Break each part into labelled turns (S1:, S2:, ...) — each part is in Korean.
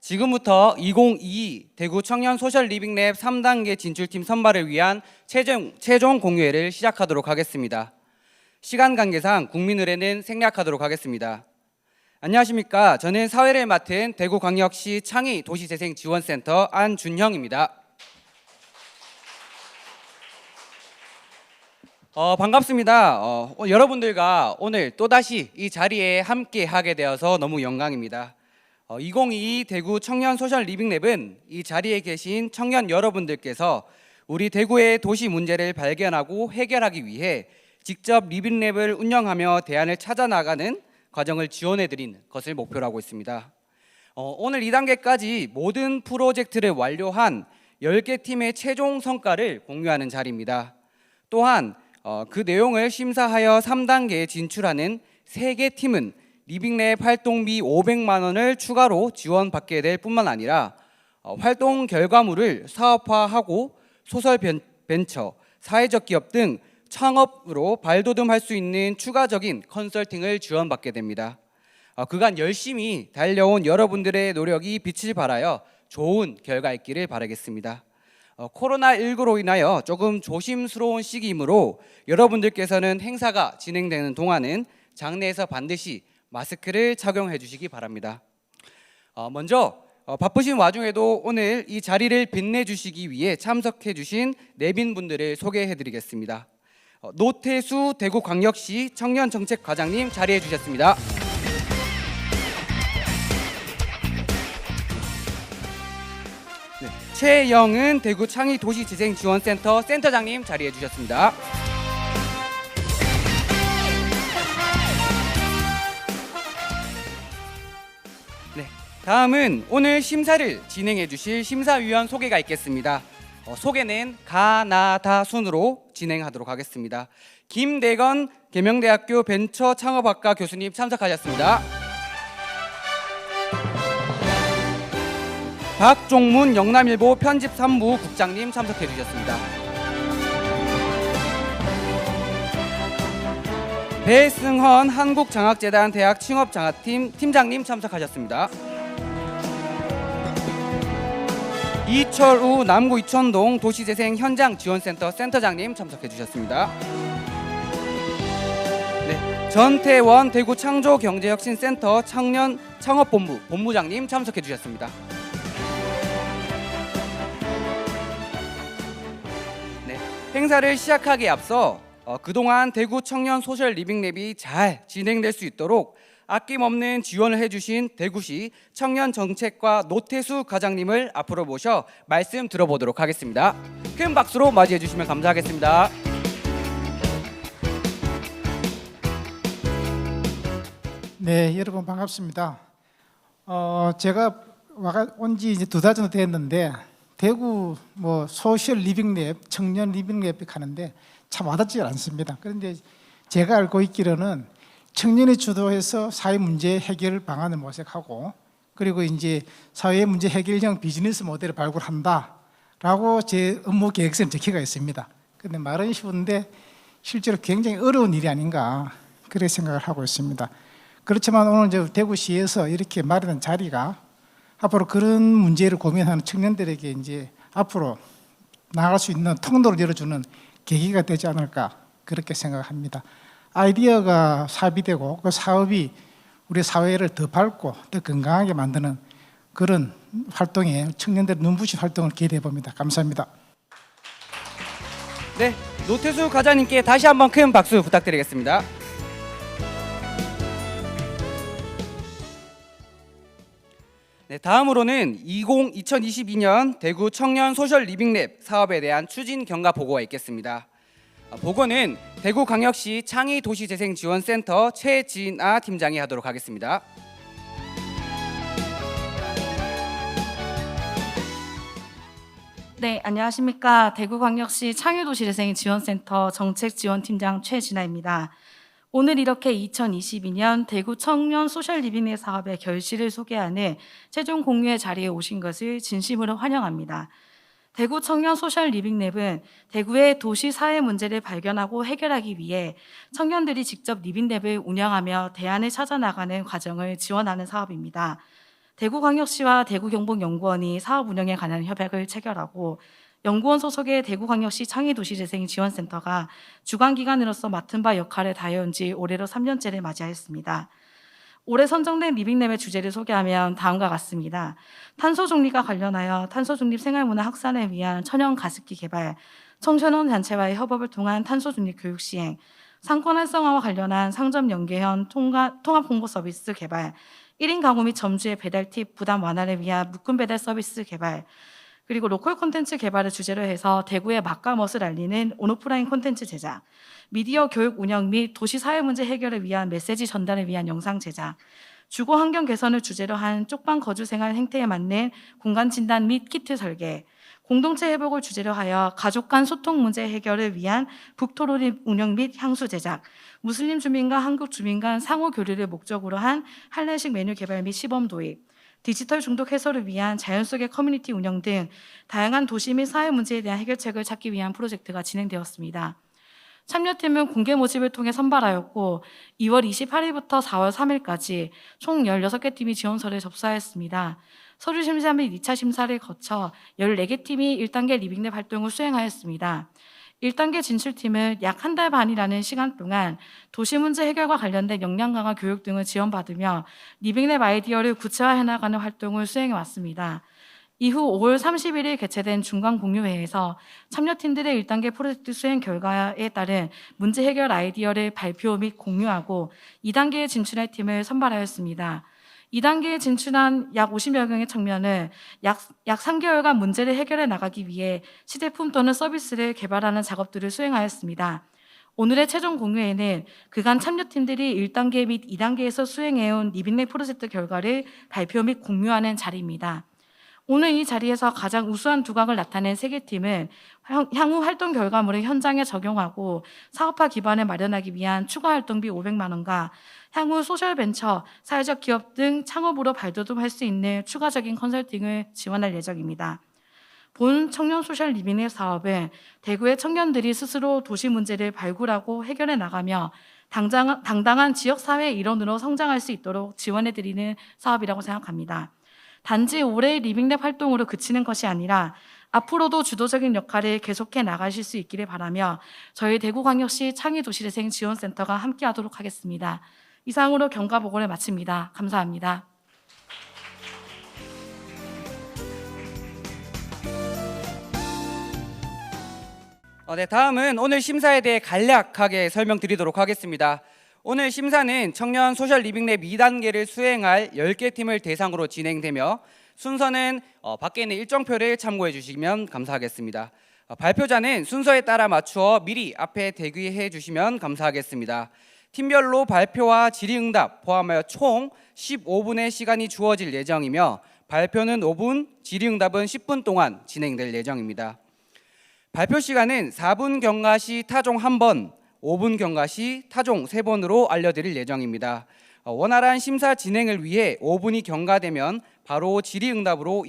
S1: 지금부터 2022 대구 청년 소셜 리빙랩 3단계 진출팀 선발을 위한 최종 공유회를 시작하도록 하겠습니다. 시간 관계상 국민의례는 생략하도록 하겠습니다. 안녕하십니까. 저는 사회를 맡은 대구광역시 창의도시재생지원센터 안준형입니다. 반갑습니다. 여러분들과 오늘 또다시 이 자리에 함께 하게 되어서 너무 영광입니다. 2022 대구 청년 소셜 리빙랩은 이 자리에 계신 청년 여러분들께서 우리 대구의 도시 문제를 발견하고 해결하기 위해 직접 리빙랩을 운영하며 대안을 찾아 나가는 과정을 지원해 드리는 것을 목표로 하고 있습니다. 오늘 2단계까지 모든 프로젝트를 완료한 10개 팀의 최종 성과를 공유하는 자리입니다. 또한 그 내용을 심사하여 3단계에 진출하는 3개 팀은 리빙랩 활동비 500만 원을 추가로 지원받게 될 뿐만 아니라 활동 결과물을 사업화하고 소설 벤처, 사회적 기업 등 창업으로 발돋움할 수 있는 추가적인 컨설팅을 지원받게 됩니다. 그간 열심히 달려온 여러분들의 노력이 빛을 발하여 좋은 결과 있기를 바라겠습니다. 코로나19로 인하여 조금 조심스러운 시기이므로 여러분들께서는 행사가 진행되는 동안은 장내에서 반드시 마스크를 착용해 주시기 바랍니다. 먼저 바쁘신 와중에도 오늘 이 자리를 빛내주시기 위해 참석해 주신 내빈분들을 소개해 드리겠습니다. 노태수 대구광역시 청년정책과장님 자리해 주셨습니다. 최영은 대구 창의도시재생지원센터 센터장님 자리해 주셨습니다. 다음은 오늘 심사를 진행해 주실 심사위원 소개가 있겠습니다. 소개는 가나다 순으로 진행하도록 하겠습니다. 김대건 계명대학교 벤처창업학과 교수님 참석하셨습니다. 박종문 영남일보 편집산부 국장님 참석해 주셨습니다. 배승헌 한국장학재단 대학 창업장학팀 팀장님 참석하셨습니다. 이철우 남구 이천동 도시재생 현장지원센터 센터장님 참석해 주셨습니다. 전태원 대구 창조경제혁신센터 청년 창업본부 본부장님 참석해 주셨습니다. 행사를 시작하기에 앞서 그동안 대구 청년 소셜 리빙랩이 잘 진행될 수 있도록 아낌없는 지원을 해주신 대구시 청년정책과 노태수 과장님을 앞으로 모셔 말씀 들어보도록 하겠습니다. 큰 박수로 맞이해 주시면 감사하겠습니다.
S2: 네, 여러분 반갑습니다. 제가 온 지 이제 2달 정도 됐는데 대구 소셜 리빙랩, 청년 리빙랩 하는데 참 와닿지 않습니다. 그런데 제가 알고 있기로는 청년이 주도해서 사회 문제 해결 방안을 모색하고 그리고 이제 사회 문제 해결형 비즈니스 모델을 발굴한다라고 제 업무 계획서에 적혀가 있습니다. 그런데 말은 쉬운데 실제로 굉장히 어려운 일이 아닌가 그렇게 생각을 하고 있습니다. 그렇지만 오늘 이제 대구시에서 이렇게 마련한 자리가 앞으로 그런 문제를 고민하는 청년들에게 이제 앞으로 나아갈 수 있는 통로를 열어주는 계기가 되지 않을까 그렇게 생각합니다. 아이디어가 사업이 되고 그 사업이 우리 사회를 더 밝고 더 건강하게 만드는 그런 활동에 청년들의 눈부신 활동을 기대해 봅니다. 감사합니다.
S1: 네, 노태수 과장님께 다시 한번 큰 박수 부탁드리겠습니다. 다음으로는 2022년 대구 청년 소셜 리빙랩 사업에 대한 추진 경과 보고가 있겠습니다. 보고는 대구광역시 창의도시재생지원센터 최진아 팀장이 하도록 하겠습니다.
S3: 네, 안녕하십니까. 대구광역시 창의도시재생지원센터 정책지원팀장 최진아입니다. 오늘 이렇게 2022년 대구 청년 소셜 리빙랩 사업의 결실을 소개하는 최종 공유회 자리에 오신 것을 진심으로 환영합니다. 대구 청년 소셜 리빙랩은 대구의 도시 사회 문제를 발견하고 해결하기 위해 청년들이 직접 리빙랩을 운영하며 대안을 찾아 나가는 과정을 지원하는 사업입니다. 대구광역시와 대구경북연구원이 사업 운영에 관한 협약을 체결하고 연구원 소속의 대구광역시 창의도시재생지원센터가 주관기관으로서 맡은 바 역할을 다해온 지 올해로 3년째를 맞이하였습니다. 올해 선정된 리빙랩의 주제를 소개하면 다음과 같습니다. 탄소 중립과 관련하여 탄소 중립 생활문화 확산을 위한 천연 가습기 개발, 청소년 단체와의 협업을 통한 탄소 중립 교육 시행, 상권 활성화와 관련한 상점 연계형 통합 홍보 서비스 개발, 1인 가구 및 점주의 배달 팁 부담 완화를 위한 묶음 배달 서비스 개발, 그리고 로컬 콘텐츠 개발을 주제로 해서 대구의 맛과 멋을 알리는 온오프라인 콘텐츠 제작, 미디어 교육 운영 및 도시 사회 문제 해결을 위한 메시지 전달을 위한 영상 제작, 주거 환경 개선을 주제로 한 쪽방 거주 생활 행태에 맞는 공간 진단 및 키트 설계, 공동체 회복을 주제로 하여 가족 간 소통 문제 해결을 위한 북토론 운영 및 향수 제작, 무슬림 주민과 한국 주민 간 상호 교류를 목적으로 한 할랄식 메뉴 개발 및 시범 도입, 디지털 중독 해소를 위한 자연 속의 커뮤니티 운영 등 다양한 도시 및 사회 문제에 대한 해결책을 찾기 위한 프로젝트가 진행되었습니다. 참여팀은 공개 모집을 통해 선발하였고 2월 28일부터 4월 3일까지 총 16개 팀이 지원서를 접수하였습니다. 서류 심사 및 2차 심사를 거쳐 14개 팀이 1단계 리빙랩 활동을 수행하였습니다. 1단계 진출팀은 약 한 달 반이라는 시간 동안 도시 문제 해결과 관련된 역량 강화 교육 등을 지원받으며 리빙랩 아이디어를 구체화해 나가는 활동을 수행해 왔습니다. 이후 5월 31일 개최된 중간 공유회에서 참여팀들의 1단계 프로젝트 수행 결과에 따른 문제 해결 아이디어를 발표 및 공유하고 2단계에 진출할 팀을 선발하였습니다. 2단계에 진출한 약 50여 명의 청년은 약 3개월간 문제를 해결해 나가기 위해 시제품 또는 서비스를 개발하는 작업들을 수행하였습니다. 오늘의 최종 공유회는 그간 참여팀들이 1단계 및 2단계에서 수행해온 리빙랩 프로젝트 결과를 발표 및 공유하는 자리입니다. 오늘 이 자리에서 가장 우수한 두각을 나타낸 3개 팀은 향후 활동 결과물을 현장에 적용하고 사업화 기반을 마련하기 위한 추가 활동비 500만 원과 향후 소셜벤처, 사회적 기업 등 창업으로 발돋움할 수 있는 추가적인 컨설팅을 지원할 예정입니다. 본 청년 소셜 리빙랩 사업은 대구의 청년들이 스스로 도시 문제를 발굴하고 해결해 나가며 당당한 지역사회 일원으로 성장할 수 있도록 지원해드리는 사업이라고 생각합니다. 단지 올해의 리빙랩 활동으로 그치는 것이 아니라 앞으로도 주도적인 역할을 계속해 나가실 수 있기를 바라며 저희 대구광역시 창의도시재생지원센터가 함께하도록 하겠습니다. 이상으로 경과 보고를 마칩니다. 감사합니다.
S1: 네, 다음은 오늘 심사에 대해 간략하게 설명드리도록 하겠습니다. 오늘 심사는 청년 소셜 리빙랩 2단계를 수행할 10개 팀을 대상으로 진행되며 순서는 밖에 있는 일정표를 참고해 주시면 감사하겠습니다. 발표자는 순서에 따라 맞추어 미리 앞에 대기해 주시면 감사하겠습니다. 팀별로 발표와 질의응답 포함하여 총 15분의 시간이 주어질 예정이며 발표는 5분, 질의응답은 10분 동안 진행될 예정입니다. 발표 시간은 4분 경과 시 타종 1번, 5분 경과 시 타종 3번으로 알려드릴 예정입니다. 원활한 심사 진행을 위해 5분이 경과되면 바로 질의응답으로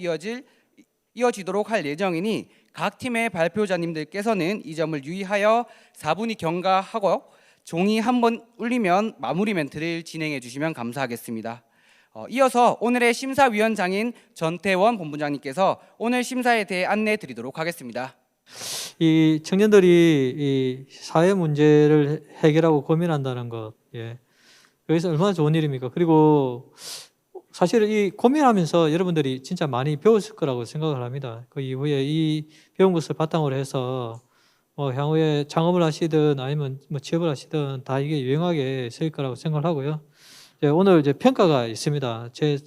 S1: 이어지도록 할 예정이니 각 팀의 발표자님들께서는 이 점을 유의하여 4분이 경과하고 종이 한 번 울리면 마무리 멘트를 진행해 주시면 감사하겠습니다. 이어서 오늘의 심사위원장인 전태원 본부장님께서 오늘 심사에 대해 안내해 드리도록 하겠습니다.
S4: 이 청년들이 이 사회 문제를 해결하고 고민한다는 것, 여기서 얼마나 좋은 일입니까? 그리고 사실 이 고민하면서 여러분들이 진짜 많이 배웠을 거라고 생각을 합니다. 그 이후에 이 배운 것을 바탕으로 해서 향후에 창업을 하시든 아니면 취업을 하시든 다 이게 유용하게 쓰일 거라고 생각을 하고요. 오늘 이제 평가가 있습니다. 제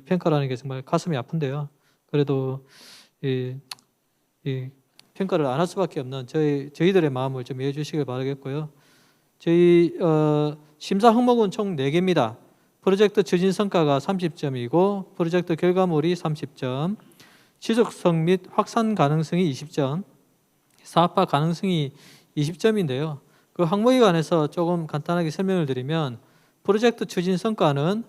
S4: 평가라는 게 정말 가슴이 아픈데요. 그래도 이 평가를 안 할 수밖에 없는 저희들의 마음을 좀 이해해 주시길 바라겠고요. 저희 심사 항목은 총 4개입니다. 프로젝트 추진 성과가 30점이고 프로젝트 결과물이 30점, 지속성 및 확산 가능성이 20점, 사업화 가능성이 20점인데요. 그 항목에 관해서 조금 간단하게 설명을 드리면 프로젝트 추진 성과는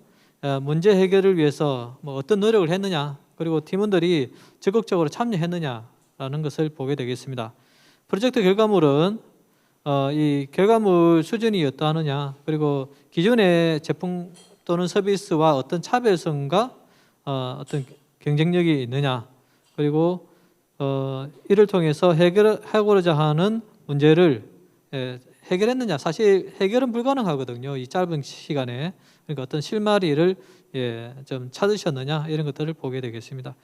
S4: 문제 해결을 위해서 어떤 노력을 했느냐, 그리고 팀원들이 적극적으로 참여했느냐라는 것을 보게 되겠습니다. 프로젝트 결과물은 이 결과물 수준이 어떠하느냐, 그리고 기존의 제품 또는 서비스와 어떤 차별성과 어떤 경쟁력이 있느냐, 그리고 이를 통해서 해결하고자 하는 문제를 해결했느냐. 사실 해결은 불가능하거든요. 이 짧은 시간에. 그러니까 어떤 실마리를 좀 찾으셨느냐, 이런 것들을 보게 되겠습니다.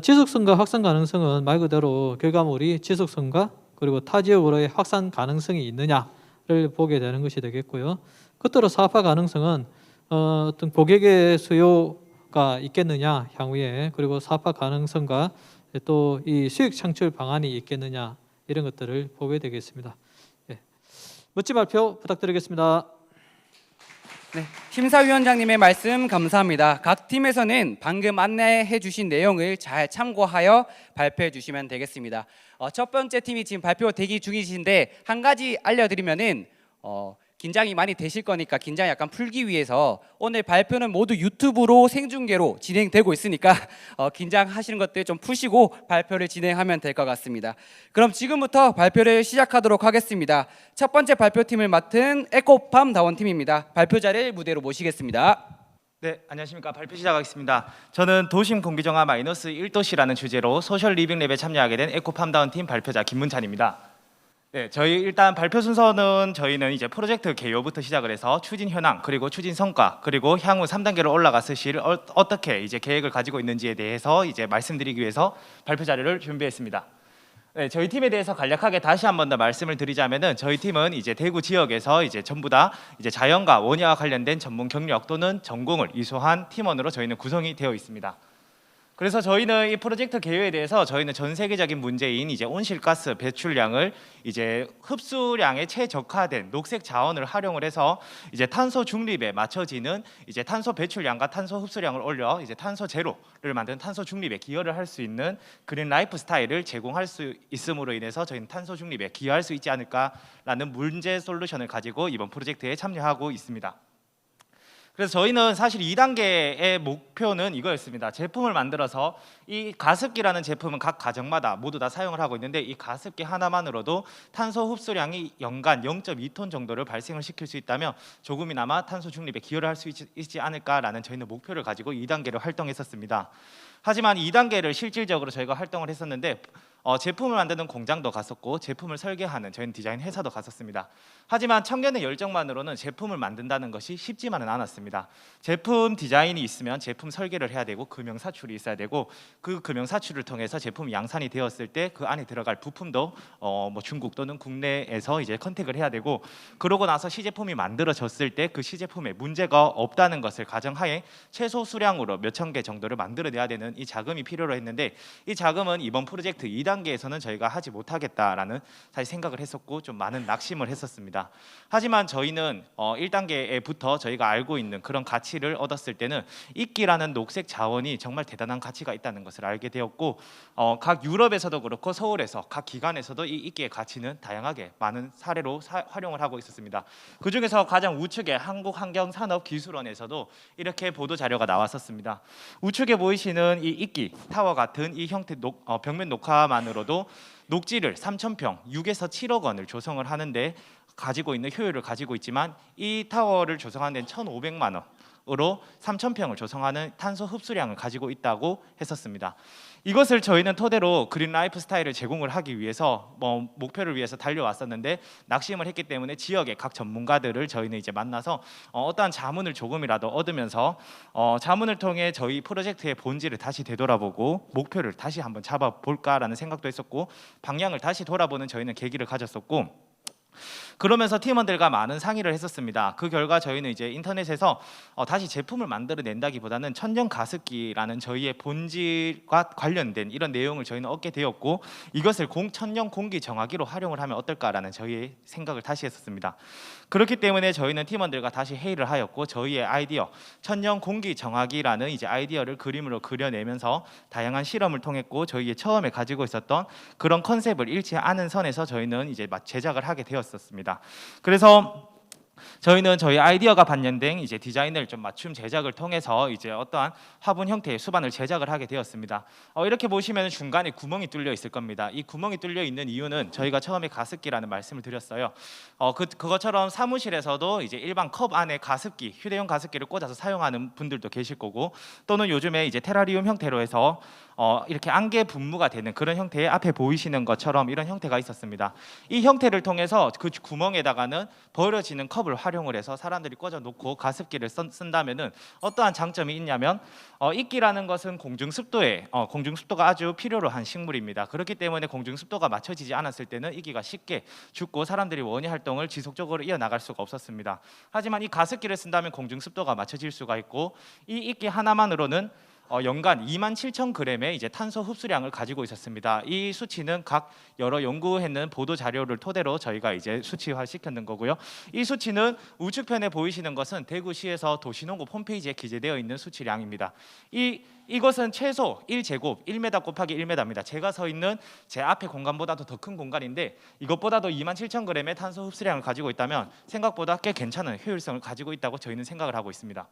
S4: 지속성과 확산 가능성은 말 그대로 결과물이 지속성과 그리고 타 지역으로의 확산 가능성이 있느냐를 보게 되는 것이 되겠고요. 끝으로 사업화 가능성은 어떤 고객의 수요가 있겠느냐 향후에, 그리고 사업화 가능성과 또 이 수익 창출 방안이 있겠느냐, 이런 것들을 보게 되겠습니다. 멋진 발표 부탁드리겠습니다.
S1: 네, 심사위원장님의 말씀 감사합니다. 각 팀에서는 방금 안내해 주신 내용을 잘 참고하여 발표해 주시면 되겠습니다. 첫 번째 팀이 지금 발표 대기 중이신데 한 가지 알려드리면은 긴장이 많이 되실 거니까 긴장 약간 풀기 위해서 오늘 발표는 모두 유튜브로 생중계로 진행되고 있으니까 긴장하시는 것들 좀 푸시고 발표를 진행하면 될 것 같습니다. 그럼 지금부터 발표를 시작하도록 하겠습니다. 첫 번째 발표팀을 맡은 에코팜 다원팀입니다. 발표자를 무대로 모시겠습니다.
S5: 네, 안녕하십니까. 발표 시작하겠습니다. 저는 도심 공기정화 -1도시라는 주제로 소셜 리빙랩에 참여하게 된 에코팜 다운팀 발표자 김문찬입니다. 네, 저희 일단 발표 순서는 저희는 이제 프로젝트 개요부터 시작을 해서 추진 현황, 그리고 추진 성과, 그리고 향후 3단계로 올라갔을 시를 어떻게 이제 계획을 가지고 있는지에 대해서 이제 말씀드리기 위해서 발표 자료를 준비했습니다. 네, 저희 팀에 대해서 간략하게 다시 한 번 더 말씀을 드리자면은 저희 팀은 이제 대구 지역에서 이제 전부 다 이제 자연과 원예와 관련된 전문 경력 또는 전공을 이수한 팀원으로 저희는 구성이 되어 있습니다. 그래서 저희는 이 프로젝트 개요에 대해서 저희는 전 세계적인 문제인 이제 온실가스 배출량을 이제 흡수량에 최적화된 녹색 자원을 활용을 해서 이제 탄소 중립에 맞춰지는 이제 탄소 배출량과 탄소 흡수량을 올려 이제 탄소 제로를 만드는 탄소 중립에 기여를 할 수 있는 그린 라이프 스타일을 제공할 수 있음으로 인해서 저희는 탄소 중립에 기여할 수 있지 않을까라는 문제 솔루션을 가지고 이번 프로젝트에 참여하고 있습니다. 그래서 저희는 사실 2단계의 목표는 이거였습니다. 제품을 만들어서 이 가습기라는 제품은 각 가정마다 모두 다 사용을 하고 있는데 이 가습기 하나만으로도 탄소 흡수량이 연간 0.2톤 정도를 발생을 시킬 수 있다면 조금이나마 탄소 중립에 기여를 할 수 있지 않을까라는 저희는 목표를 가지고 2단계를 활동했었습니다. 하지만 2단계를 실질적으로 저희가 활동을 했었는데 제품을 만드는 공장도 갔었고 제품을 설계하는 저희는 디자인 회사도 갔었습니다. 하지만 청년의 열정만으로는 제품을 만든다는 것이 쉽지만은 않았습니다. 제품 디자인이 있으면 제품 설계를 해야 되고 금형 사출이 있어야 되고 그 금형 사출을 통해서 제품이 양산이 되었을 때 그 안에 들어갈 부품도 뭐 중국 또는 국내에서 이제 컨택을 해야 되고 그러고 나서 시제품이 만들어졌을 때 그 시제품에 문제가 없다는 것을 가정하에 최소 수량으로 몇천 개 정도를 만들어내야 되는 이 자금이 필요로 했는데 이 자금은 이번 프로젝트 2단계에서는 저희가 하지 못하겠다라는 사실 생각을 했었고 좀 많은 낙심을 했었습니다. 하지만 저희는 1단계부터 저희가 알고 있는 그런 가치를 얻었을 때는 이끼라는 녹색 자원이 정말 대단한 가치가 있다는 것을 알게 되었고 각 유럽에서도 그렇고 서울에서 각 기관에서도 이 이끼의 가치는 다양하게 많은 사례로 활용을 하고 있었습니다. 그중에서 가장 우측에 한국환경산업기술원에서도 이렇게 보도 자료가 나왔었습니다. 우측에 보이시는 이 이끼 타워 같은 이 형태 벽면 녹화만으로도 녹지를 3,000평 6에서 7억 원을 조성을 하는데 가지고 있는 효율을 가지고 있지만 이 타워를 조성하는 데는 1,500만 원으로 3,000평을 조성하는 탄소 흡수량을 가지고 있다고 했었습니다. 이것을 저희는 토대로 그린 라이프 스타일을 제공을 하기 위해서 목표를 위해서 달려왔었는데 낙심을 했기 때문에 지역의 각 전문가들을 저희는 이제 만나서 어떠한 자문을 조금이라도 얻으면서 자문을 통해 저희 프로젝트의 본질을 다시 되돌아보고 목표를 다시 한번 잡아볼까라는 생각도 했었고 방향을 다시 돌아보는 저희는 계기를 가졌었고 그러면서 팀원들과 많은 상의를 했었습니다. 그 결과 저희는 이제 인터넷에서 다시 제품을 만들어낸다기보다는 천연 가습기라는 저희의 본질과 관련된 이런 내용을 저희는 얻게 되었고 이것을 천연 공기 정화기로 활용을 하면 어떨까라는 저희의 생각을 다시 했었습니다. 그렇기 때문에 저희는 팀원들과 다시 회의를 하였고 저희의 아이디어 천연 공기 정화기라는 이제 아이디어를 그림으로 그려내면서 다양한 실험을 통했고 저희의 처음에 가지고 있었던 그런 컨셉을 잃지 않은 선에서 저희는 이제 제작을 하게 되었습니다. 그래서 저희는 저희 아이디어가 반영된 이제 디자인을 좀 맞춤 제작을 통해서 이제 어떠한 화분 형태의 수반을 제작을 하게 되었습니다. 이렇게 보시면 중간에 구멍이 뚫려 있을 겁니다. 이 구멍이 뚫려 있는 이유는 저희가 처음에 가습기라는 말씀을 드렸어요. 그것처럼 사무실에서도 이제 일반 컵 안에 가습기, 휴대용 가습기를 꽂아서 사용하는 분들도 계실 거고, 또는 요즘에 이제 테라리움 형태로 해서 이렇게 안개 분무가 되는 그런 형태의 앞에 보이시는 것처럼 이런 형태가 있었습니다. 이 형태를 통해서 그 구멍에다가는 버려지는 컵을 활용을 해서 사람들이 꽂아 놓고 가습기를 쓴다면은 어떠한 장점이 있냐면 이끼라는 것은 공중 습도가 아주 필요로 한 식물입니다. 그렇기 때문에 공중 습도가 맞춰지지 않았을 때는 이끼가 쉽게 죽고 사람들이 원예 활동을 지속적으로 이어나갈 수가 없었습니다. 하지만 이 가습기를 쓴다면 공중 습도가 맞춰질 수가 있고, 이 이끼 하나만으로는 연간 27,000g의 이제 탄소 흡수량을 가지고 있었습니다. 이 수치는 각 여러 연구했는 보도 자료를 토대로 저희가 이제 수치화 시켰는 거고요. 이 수치는 우측편에 보이시는 것은 대구시에서 도시농업 홈페이지에 기재되어 있는 수치량입니다. 이것은 최소 1제곱 1m 곱하기 1m입니다. 제가 서 있는 제 앞에 공간보다도 더 큰 공간인데, 이것보다도 27,000g의 탄소 흡수량을 가지고 있다면 생각보다 꽤 괜찮은 효율성을 가지고 있다고 저희는 생각을 하고 있습니다.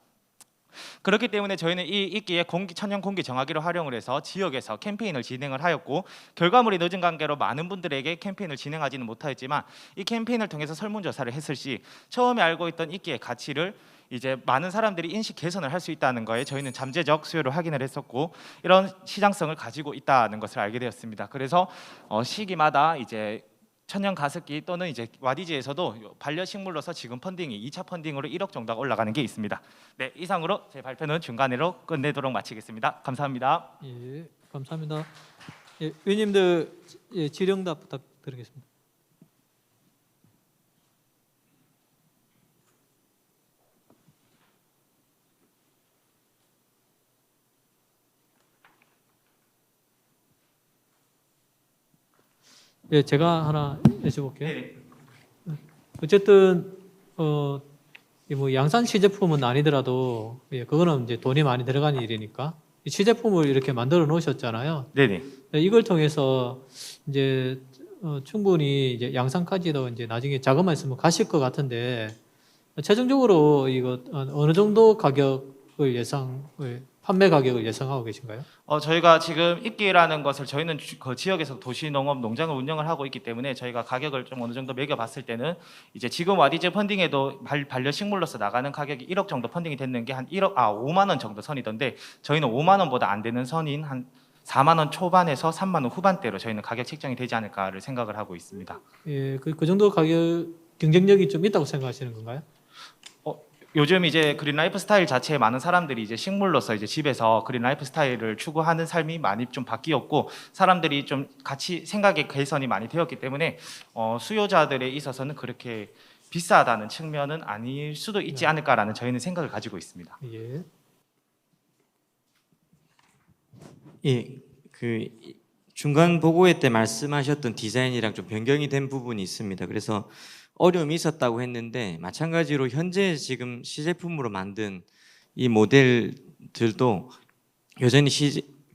S5: 그렇기 때문에 저희는 이 이끼의 천연 공기 정화기를 활용을 해서 지역에서 캠페인을 진행을 하였고, 결과물이 늦은 관계로 많은 분들에게 캠페인을 진행하지는 못하였지만, 이 캠페인을 통해서 설문조사를 했을 시 처음에 알고 있던 이끼의 가치를 이제 많은 사람들이 인식 개선을 할 수 있다는 거에 저희는 잠재적 수요를 확인을 했었고, 이런 시장성을 가지고 있다는 것을 알게 되었습니다. 그래서 시기마다 이제 천연 가습기 또는 이제 와디즈에서도 반려식물로서 지금 펀딩이 2차 펀딩으로 1억 정도가 올라가는 게 있습니다. 네, 이상으로 제 발표는 중간으로 끝내도록 마치겠습니다. 감사합니다.
S4: 예, 감사합니다. 예, 위원님들 질의응답 부탁드리겠습니다. 예, 제가 하나 여쭤볼게요.
S5: 네.
S4: 어쨌든 이 뭐 양산 시제품은 아니더라도 그거는 이제 돈이 많이 들어가는 일이니까 이 시제품을 이렇게 만들어 놓으셨잖아요.
S5: 네네.
S4: 이걸 통해서 이제 충분히 이제 양산까지도 이제 나중에 자금만 있으면 가실 것 같은데, 최종적으로 이거 어느 정도 가격을 판매 가격을 예상하고 계신가요?
S5: 저희가 지금 이끼라는 것을 저희는 그 지역에서 도시농업 농장을 운영을 하고 있기 때문에 저희가 가격을 좀 어느 정도 매겨봤을 때는 이제 지금 와디즈 펀딩에도 반려식물로서 나가는 가격이 1억 정도 펀딩이 됐는 게 한 5만 원 정도 선이던데, 저희는 5만 원보다 안 되는 선인 한 4만 원 초반에서 3만 원 후반대로 저희는 가격 책정이 되지 않을까를 생각을 하고 있습니다.
S4: 예, 그 정도 가격 경쟁력이 좀 있다고 생각하시는 건가요?
S5: 요즘 이제 그린 라이프 스타일 자체에 많은 사람들이 이제 식물로서 이제 집에서 그린 라이프 스타일을 추구하는 삶이 많이 좀 바뀌었고, 사람들이 좀 같이 생각의 개선이 많이 되었기 때문에 수요자들에 있어서는 그렇게 비싸다는 측면은 아닐 수도 있지 않을까라는 저희는 생각을 가지고 있습니다.
S4: 예.
S6: 예, 그 중간 보고회 때 말씀하셨던 디자인이랑 좀 변경이 된 부분이 있습니다. 그래서 어려움이 있었다고 했는데, 마찬가지로 현재 지금 시제품으로 만든 이 모델들도 여전히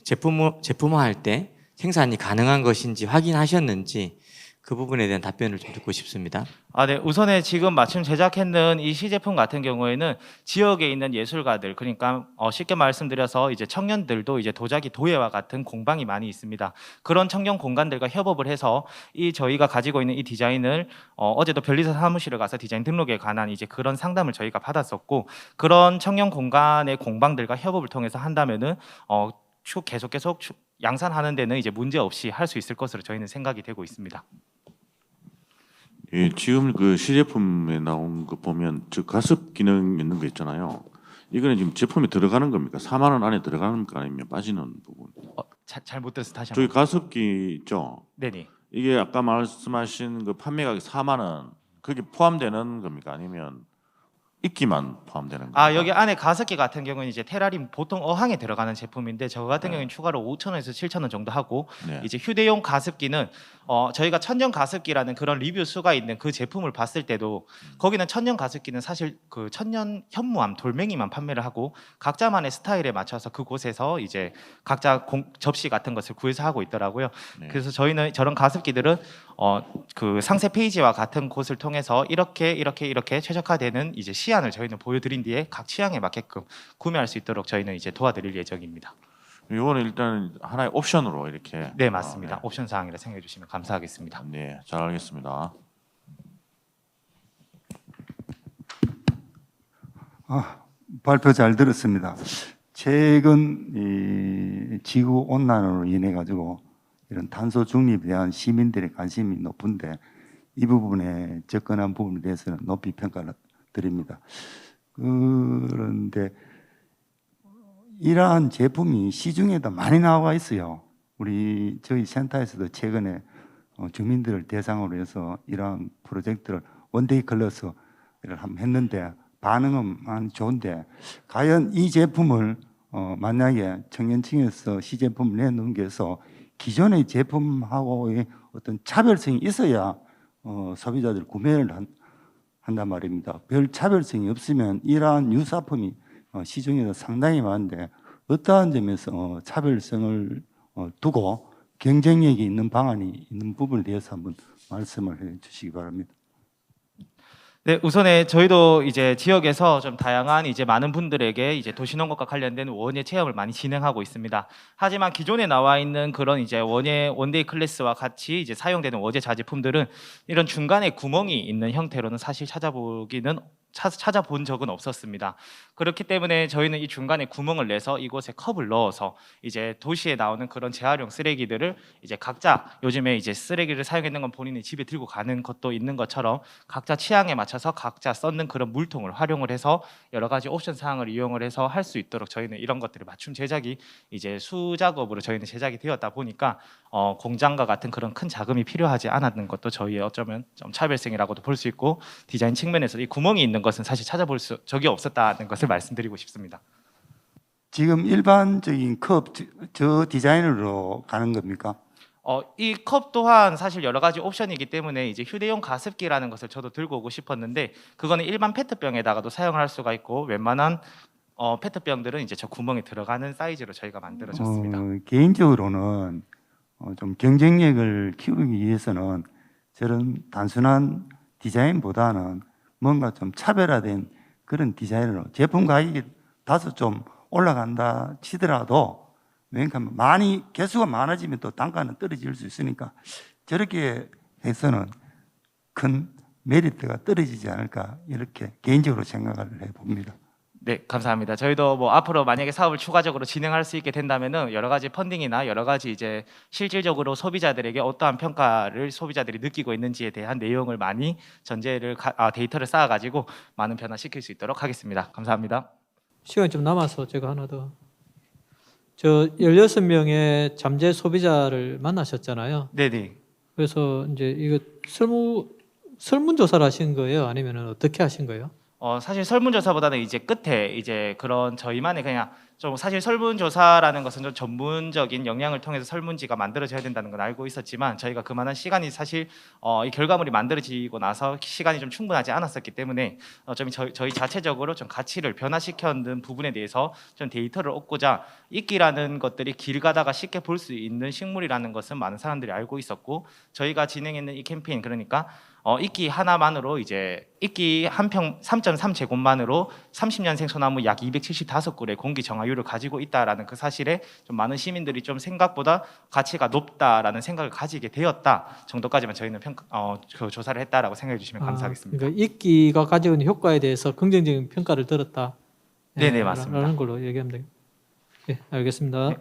S6: 제품화할 때 생산이 가능한 것인지 확인하셨는지 그 부분에 대한 답변을 좀 듣고 싶습니다.
S5: 네. 우선에 지금 마침 제작했는 이 시제품 같은 경우에는 지역에 있는 예술가들, 그러니까 쉽게 말씀드려서 이제 청년들도 이제 도자기 도예와 같은 공방이 많이 있습니다. 그런 청년 공간들과 협업을 해서 이 저희가 가지고 있는 이 디자인을 어제도 변리사 사무실에 가서 디자인 등록에 관한 이제 그런 상담을 저희가 받았었고, 그런 청년 공간의 공방들과 협업을 통해서 한다면은 계속 양산하는 데는 이제 문제 없이 할 수 있을 것으로 저희는 생각이 되고 있습니다.
S7: 예, 지금 그 시제품에 나온 거 보면 저 가습 기능 있는 거 있잖아요. 이거는 지금 제품에 들어가는 겁니까? 4만 원 안에 들어가는 겁니까? 아니면 빠지는 부분?
S5: 잘 못 들어서 다시
S7: 저기
S5: 한번.
S7: 가습기 있죠.
S5: 네네.
S7: 이게 아까 말씀하신 그 판매 가격 4만 원, 그게 포함되는 겁니까? 아니면 이끼만 포함되는 건가요?
S5: 아, 여기 안에 가습기 같은 경우는 이제 테라리움 보통 어항에 들어가는 제품인데 저거 같은 경우는 추가로 5,000원에서 7,000원 정도 하고
S7: 네.
S5: 이제 휴대용 가습기는 저희가 천연 가습기라는 그런 리뷰 수가 있는 그 제품을 봤을 때도 거기는 천연 가습기는 사실 그 천연 현무암 돌멩이만 판매를 하고 각자만의 스타일에 맞춰서 그곳에서 이제 각자 접시 같은 것을 구해서 하고 있더라고요.
S7: 네.
S5: 그래서 저희는 저런 가습기들은 그 상세 페이지와 같은 곳을 통해서 이렇게 최적화되는 이제 시안을 저희는 보여드린 뒤에 각 취향에 맞게끔 구매할 수 있도록 저희는 이제 도와드릴 예정입니다.
S7: 이거는 일단 하나의 옵션으로 이렇게.
S5: 네, 맞습니다.
S7: 네.
S5: 옵션 사항이라 생각해 주시면 감사하겠습니다.
S7: 네, 잘 알겠습니다.
S8: 발표 잘 들었습니다. 최근 이 지구 온난화로 인해 가지고 이런 탄소 중립에 대한 시민들의 관심이 높은데 이 부분에 접근한 부분에 대해서는 높이 평가를 드립니다. 그런데 이러한 제품이 시중에도 많이 나와 있어요. 저희 센터에서도 최근에 주민들을 대상으로 해서 이러한 프로젝트를 원데이 클래스를 한번 했는데 반응은 많이 좋은데 과연 이 제품을 만약에 청년층에서 시제품을 내놓으면서 기존의 제품하고의 어떤 차별성이 있어야 소비자들이 구매를 한단 말입니다. 별 차별성이 없으면 이러한 유사품이 시중에서 상당히 많은데 어떠한 점에서 차별성을 두고 경쟁력이 있는 방안이 있는 부분에 대해서 한번 말씀을 해 주시기 바랍니다.
S5: 네, 우선에 저희도 이제 지역에서 좀 다양한 이제 많은 분들에게 이제 도시농업과 관련된 원예 체험을 많이 진행하고 있습니다. 하지만 기존에 나와 있는 그런 이제 원데이 클래스와 같이 이제 사용되는 원예 자제품들은 이런 중간에 구멍이 있는 형태로는 사실 찾아본 적은 없었습니다. 그렇기 때문에 저희는 이 중간에 구멍을 내서 이곳에 컵을 넣어서 이제 도시에 나오는 그런 재활용 쓰레기들을 이제 각자 요즘에 이제 쓰레기를 사용했는 건 본인이 집에 들고 가는 것도 있는 것처럼 각자 취향에 맞춰서 각자 썼는 그런 물통을 활용을 해서 여러 가지 옵션 사항을 이용을 해서 할 수 있도록 저희는 이런 것들을 맞춤 제작이 이제 수작업으로 저희는 제작이 되었다 보니까 공장과 같은 그런 큰 자금이 필요하지 않았는 것도 저희의 어쩌면 좀 차별성이라고도 볼 수 있고 디자인 측면에서 이 구멍이 있는 것은 사실 찾아볼 적이 없었다는 것을 말씀드리고 싶습니다.
S8: 지금 일반적인 컵 저 디자인으로 가는 겁니까?
S5: 이 컵 또한 사실 여러 가지 옵션이기 때문에 이제 휴대용 가습기라는 것을 저도 들고 오고 싶었는데 그거는 일반 페트병에다가도 사용을 할 수가 있고 웬만한 페트병들은 이제 저 구멍에 들어가는 사이즈로 저희가 만들어졌습니다.
S8: 개인적으로는 좀 경쟁력을 키우기 위해서는 저런 단순한 디자인보다는 뭔가 좀 차별화된 그런 디자인으로 제품 가격이 다소 좀 올라간다 치더라도 왜냐하면 개수가 많아지면 또 단가는 떨어질 수 있으니까 저렇게 해서는 큰 메리트가 떨어지지 않을까 이렇게 개인적으로 생각을 해봅니다.
S5: 네, 감사합니다. 저희도 뭐 앞으로 만약에 사업을 추가적으로 진행할 수 있게 된다면은 여러 가지 펀딩이나 여러 가지 이제 실질적으로 소비자들에게 어떠한 평가를 소비자들이 느끼고 있는지에 대한 내용을 많이 데이터를 쌓아가지고 많은 변화시킬 수 있도록 하겠습니다. 감사합니다.
S4: 시간이 좀 남아서 제가 하나 더. 저 16명의 잠재 소비자를 만나셨잖아요.
S5: 네네.
S4: 그래서 이제 이거 설문조사를 하신 거예요? 아니면 어떻게 하신 거예요?
S5: 사실 설문조사보다는 이제 끝에 이제 그런 저희만의 그냥 좀 사실 설문조사라는 것은 좀 전문적인 역량을 통해서 설문지가 만들어져야 된다는 건 알고 있었지만 저희가 그만한 시간이 사실 이 결과물이 만들어지고 나서 시간이 좀 충분하지 않았었기 때문에 좀 저희 자체적으로 좀 가치를 변화시켰는 부분에 대해서 좀 데이터를 얻고자 이끼라는 것들이 길 가다가 쉽게 볼 수 있는 식물이라는 것은 많은 사람들이 알고 있었고 저희가 진행했는 이 캠페인 그러니까 이끼 하나만으로 이제 이끼 한 평 3.3제곱만으로 30년생 소나무 약 275그루의 공기 정화율을 가지고 있다라는 그 사실에 좀 많은 시민들이 좀 생각보다 가치가 높다라는 생각을 가지게 되었다 정도까지만 저희는 그 조사를 했다라고 생각해 주시면 감사하겠습니다.
S4: 그러니까 이끼가 가지고 있는 효과에 대해서 긍정적인 평가를 들었다.
S5: 네네, 맞습니다.
S4: 라는 걸로 얘기하면 되겠습니다. 네, 알겠습니다.
S5: 네.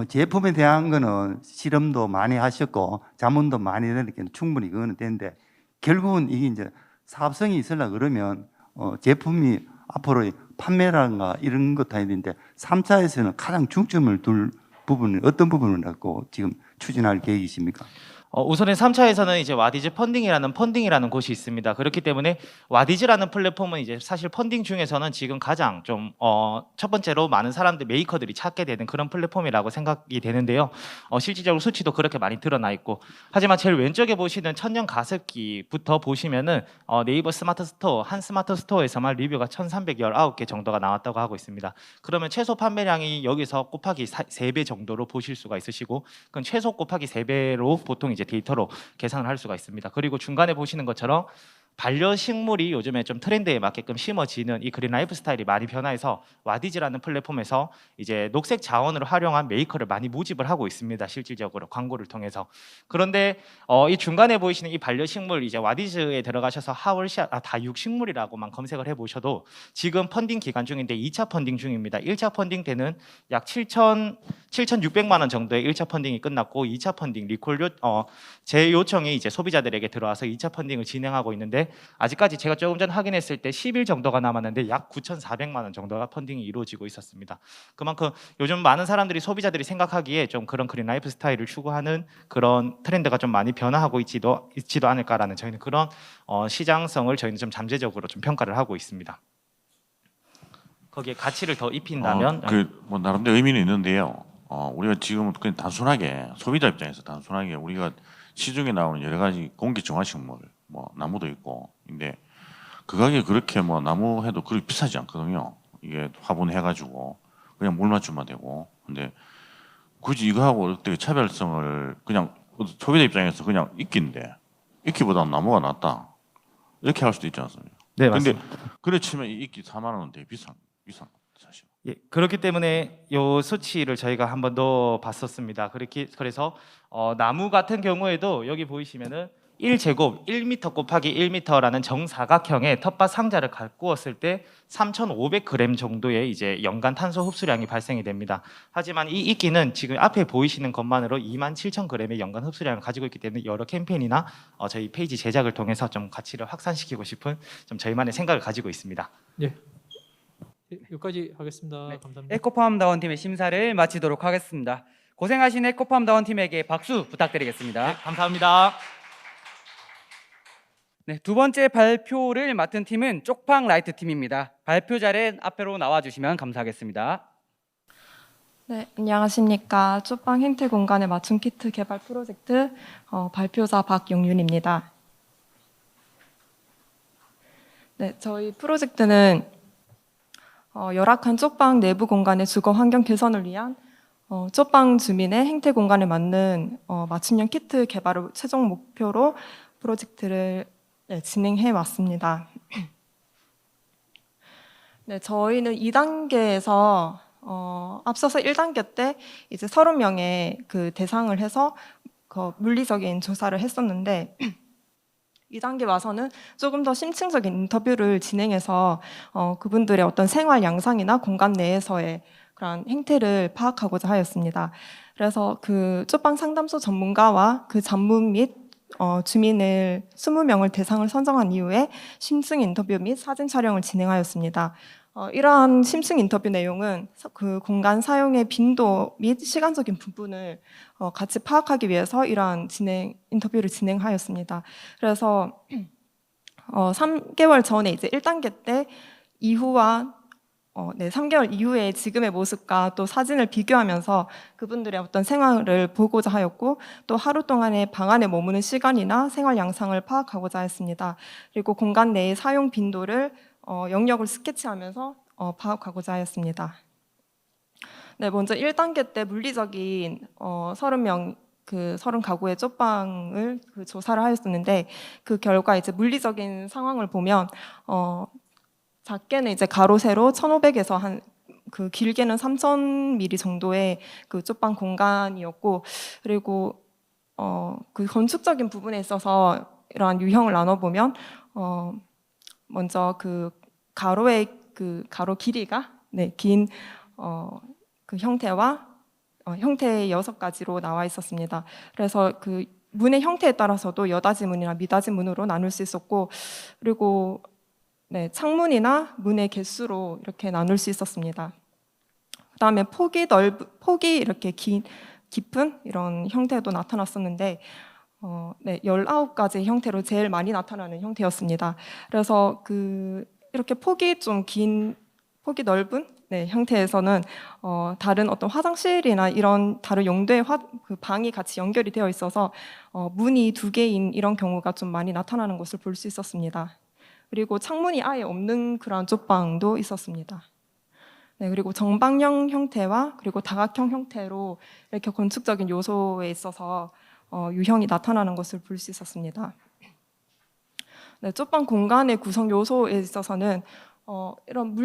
S8: 제품에 대한 거는 실험도 많이 하셨고 자문도 많이 내니까 충분히 그거는 되는데 결국은 이게 이제 사업성이 있으려 그러면 제품이 앞으로 판매라든가 이런 것도 해야 되는데 3차에서는 가장 중점을 둘 부분은 어떤 부분을 갖고 지금 추진할 계획이십니까?
S5: 우선은 3차에서는 이제 와디즈 펀딩이라는 곳이 있습니다. 그렇기 때문에 와디즈라는 플랫폼은 이제 사실 펀딩 중에서는 지금 가장 좀 첫 번째로 많은 사람들 메이커들이 찾게 되는 그런 플랫폼이라고 생각이 되는데요. 실질적으로 수치도 그렇게 많이 드러나 있고, 하지만 제일 왼쪽에 보시는 천년 가습기부터 보시면은 네이버 스마트 스토어 한 스마트 스토어에서만 리뷰가 1,319개 정도가 나왔다고 하고 있습니다. 그러면 최소 판매량이 여기서 곱하기 3배 정도로 보실 수가 있으시고, 그건 최소 곱하기 3배로 보통 이제 데이터로 계산을 할 수가 있습니다. 그리고 중간에 보시는 것처럼 반려식물이 요즘에 좀 트렌드에 맞게끔 심어지는 이 그린 라이프 스타일이 많이 변화해서 와디즈라는 플랫폼에서 이제 녹색 자원을 활용한 메이커를 많이 모집을 하고 있습니다. 실질적으로 광고를 통해서. 그런데 이 중간에 보이시는 이 반려식물, 이제 와디즈에 들어가셔서 다육식물이라고만 검색을 해보셔도 지금 펀딩 기간 중인데 2차 펀딩 중입니다. 1차 펀딩 때는 약 7,600만 원 정도의 1차 펀딩이 끝났고, 2차 펀딩 제 요청이 이제 소비자들에게 들어와서 2차 펀딩을 진행하고 있는데, 아직까지 제가 조금 전 확인했을 때 10일 정도가 남았는데 약 9,400만 원 정도가 펀딩이 이루어지고 있었습니다. 그만큼 요즘 많은 사람들이, 소비자들이 생각하기에 좀 그런 그린 라이프 스타일을 추구하는 그런 트렌드가 좀 많이 변화하고 있지도 않을까라는, 저희는 그런 시장성을 저희는 좀 잠재적으로 좀 평가를 하고 있습니다. 거기에 가치를 더 입힌다면
S7: 뭐 나름대로 의미는 있는데요. 우리가 지금 그냥 단순하게 소비자 입장에서 단순하게 우리가 시중에 나오는 여러 가지 공기 정화식물, 뭐 나무도 있고, 근데 그 가격이 그렇게 뭐 나무 해도 그렇게 비싸지 않거든요. 이게 화분해가지고 그냥 물 맞춤만 되고. 근데 굳이 이거하고 어떻게 차별성을, 그냥 소비자 입장에서 그냥 이끼인데 이끼보다는 나무가 낫다 이렇게 할 수도 있지 않습니까?
S5: 네,
S7: 근데
S5: 맞습니다.
S7: 그래 치면 이 이끼 4만 원은 되게 비싼 사실.
S5: 예, 그렇기 때문에 요 수치를 저희가 한번 더 봤었습니다. 그래서 나무 같은 경우에도 여기 보이시면은 1제곱 1m 곱하기 1m라는 정사각형의 텃밭 상자를 가꾸었을 때 3,500g 정도의 이제 연간 탄소 흡수량이 발생이 됩니다. 하지만 이 이끼는 지금 앞에 보이시는 것만으로 27,000g의 연간 흡수량을 가지고 있기 때문에 여러 캠페인이나 저희 페이지 제작을 통해서 좀 가치를 확산시키고 싶은 좀 저희만의 생각을 가지고 있습니다.
S4: 예. 여기까지 하겠습니다.
S1: 네.
S4: 감사합니다.
S1: 에코팜다운 팀의 심사를 마치도록 하겠습니다. 고생하신 에코팜다운 팀에게 박수 부탁드리겠습니다.
S5: 네, 감사합니다.
S1: 네, 두 번째 발표를 맡은 팀은 쪽팡 라이트 팀입니다. 발표 자리 앞으로 나와주시면 감사하겠습니다.
S9: 네, 안녕하십니까. 쪽방 행태 공간의 맞춤 키트 개발 프로젝트 발표자 박용윤입니다. 네, 저희 프로젝트는 열악한 쪽방 내부 공간의 주거 환경 개선을 위한 쪽방 주민의 행태 공간에 맞는 맞춤형 키트 개발을 최종 목표로 프로젝트를 진행해 왔습니다. 네, 저희는 2단계에서 앞서서 1단계 때 이제 30명의 그 대상을 해서 물리적인 조사를 했었는데 2단계 와서는 조금 더 심층적인 인터뷰를 진행해서 그분들의 어떤 생활 양상이나 공간 내에서의 그런 행태를 파악하고자 하였습니다. 그래서 그 쪽방 상담소 전문가와 그 전문 및 주민을 20명을 대상을 선정한 이후에 심층 인터뷰 및 사진 촬영을 진행하였습니다. 이러한 심층 인터뷰 내용은 그 공간 사용의 빈도 및 시간적인 부분을 같이 파악하기 위해서 이러한 인터뷰를 진행하였습니다. 그래서 3개월 전에 이제 1단계 때 이후와 3개월 이후에 지금의 모습과 또 사진을 비교하면서 그분들의 어떤 생활을 보고자 하였고, 또 하루 동안의 방 안에 머무는 시간이나 생활 양상을 파악하고자 했습니다. 그리고 공간 내의 사용 빈도를 영역을 스케치하면서 파악하고자 하였습니다. 네, 먼저 1단계 때 물리적인 30명 그 30가구의 쪽방을 조사를 하였었는데, 그 결과 이제 물리적인 상황을 보면 작게는 이제 가로 세로 1,500에서 한 그 길게는 3,000mm 정도의 그 쪽방 공간이었고, 그리고 그 건축적인 부분에 있어서 이러한 유형을 나눠보면 먼저 그 가로의 그 가로 길이가 긴 그 형태와 형태의 6가지로 나와 있었습니다. 그래서 그 문의 형태에 따라서도 여닫이 문이나 미닫이 문으로 나눌 수 있었고, 그리고 창문이나 문의 개수로 이렇게 나눌 수 있었습니다. 그다음에 폭이 이렇게 깊은 이런 형태도 나타났었는데, 네, 19가지 형태로 제일 많이 나타나는 형태였습니다. 그래서 이렇게 폭이 좀 긴, 폭이 넓은 네, 형태에서는 다른 어떤 화장실이나 이런 다른 용도의 그 방이 같이 연결이 되어 있어서 문이 2개인 이런 경우가 좀 많이 나타나는 것을 볼 수 있었습니다. 그리고 창문이 아예 없는 그런 쪽방도 있었습니다. 네, 그리고 정방형 형태와 그리고 다각형 형태로 이렇게 건축적인 요소에 있어서 유형이 나타나는 것을 볼 수 있었습니다. 네, 쪽방 공간의 구성 요소에 있어서는 이런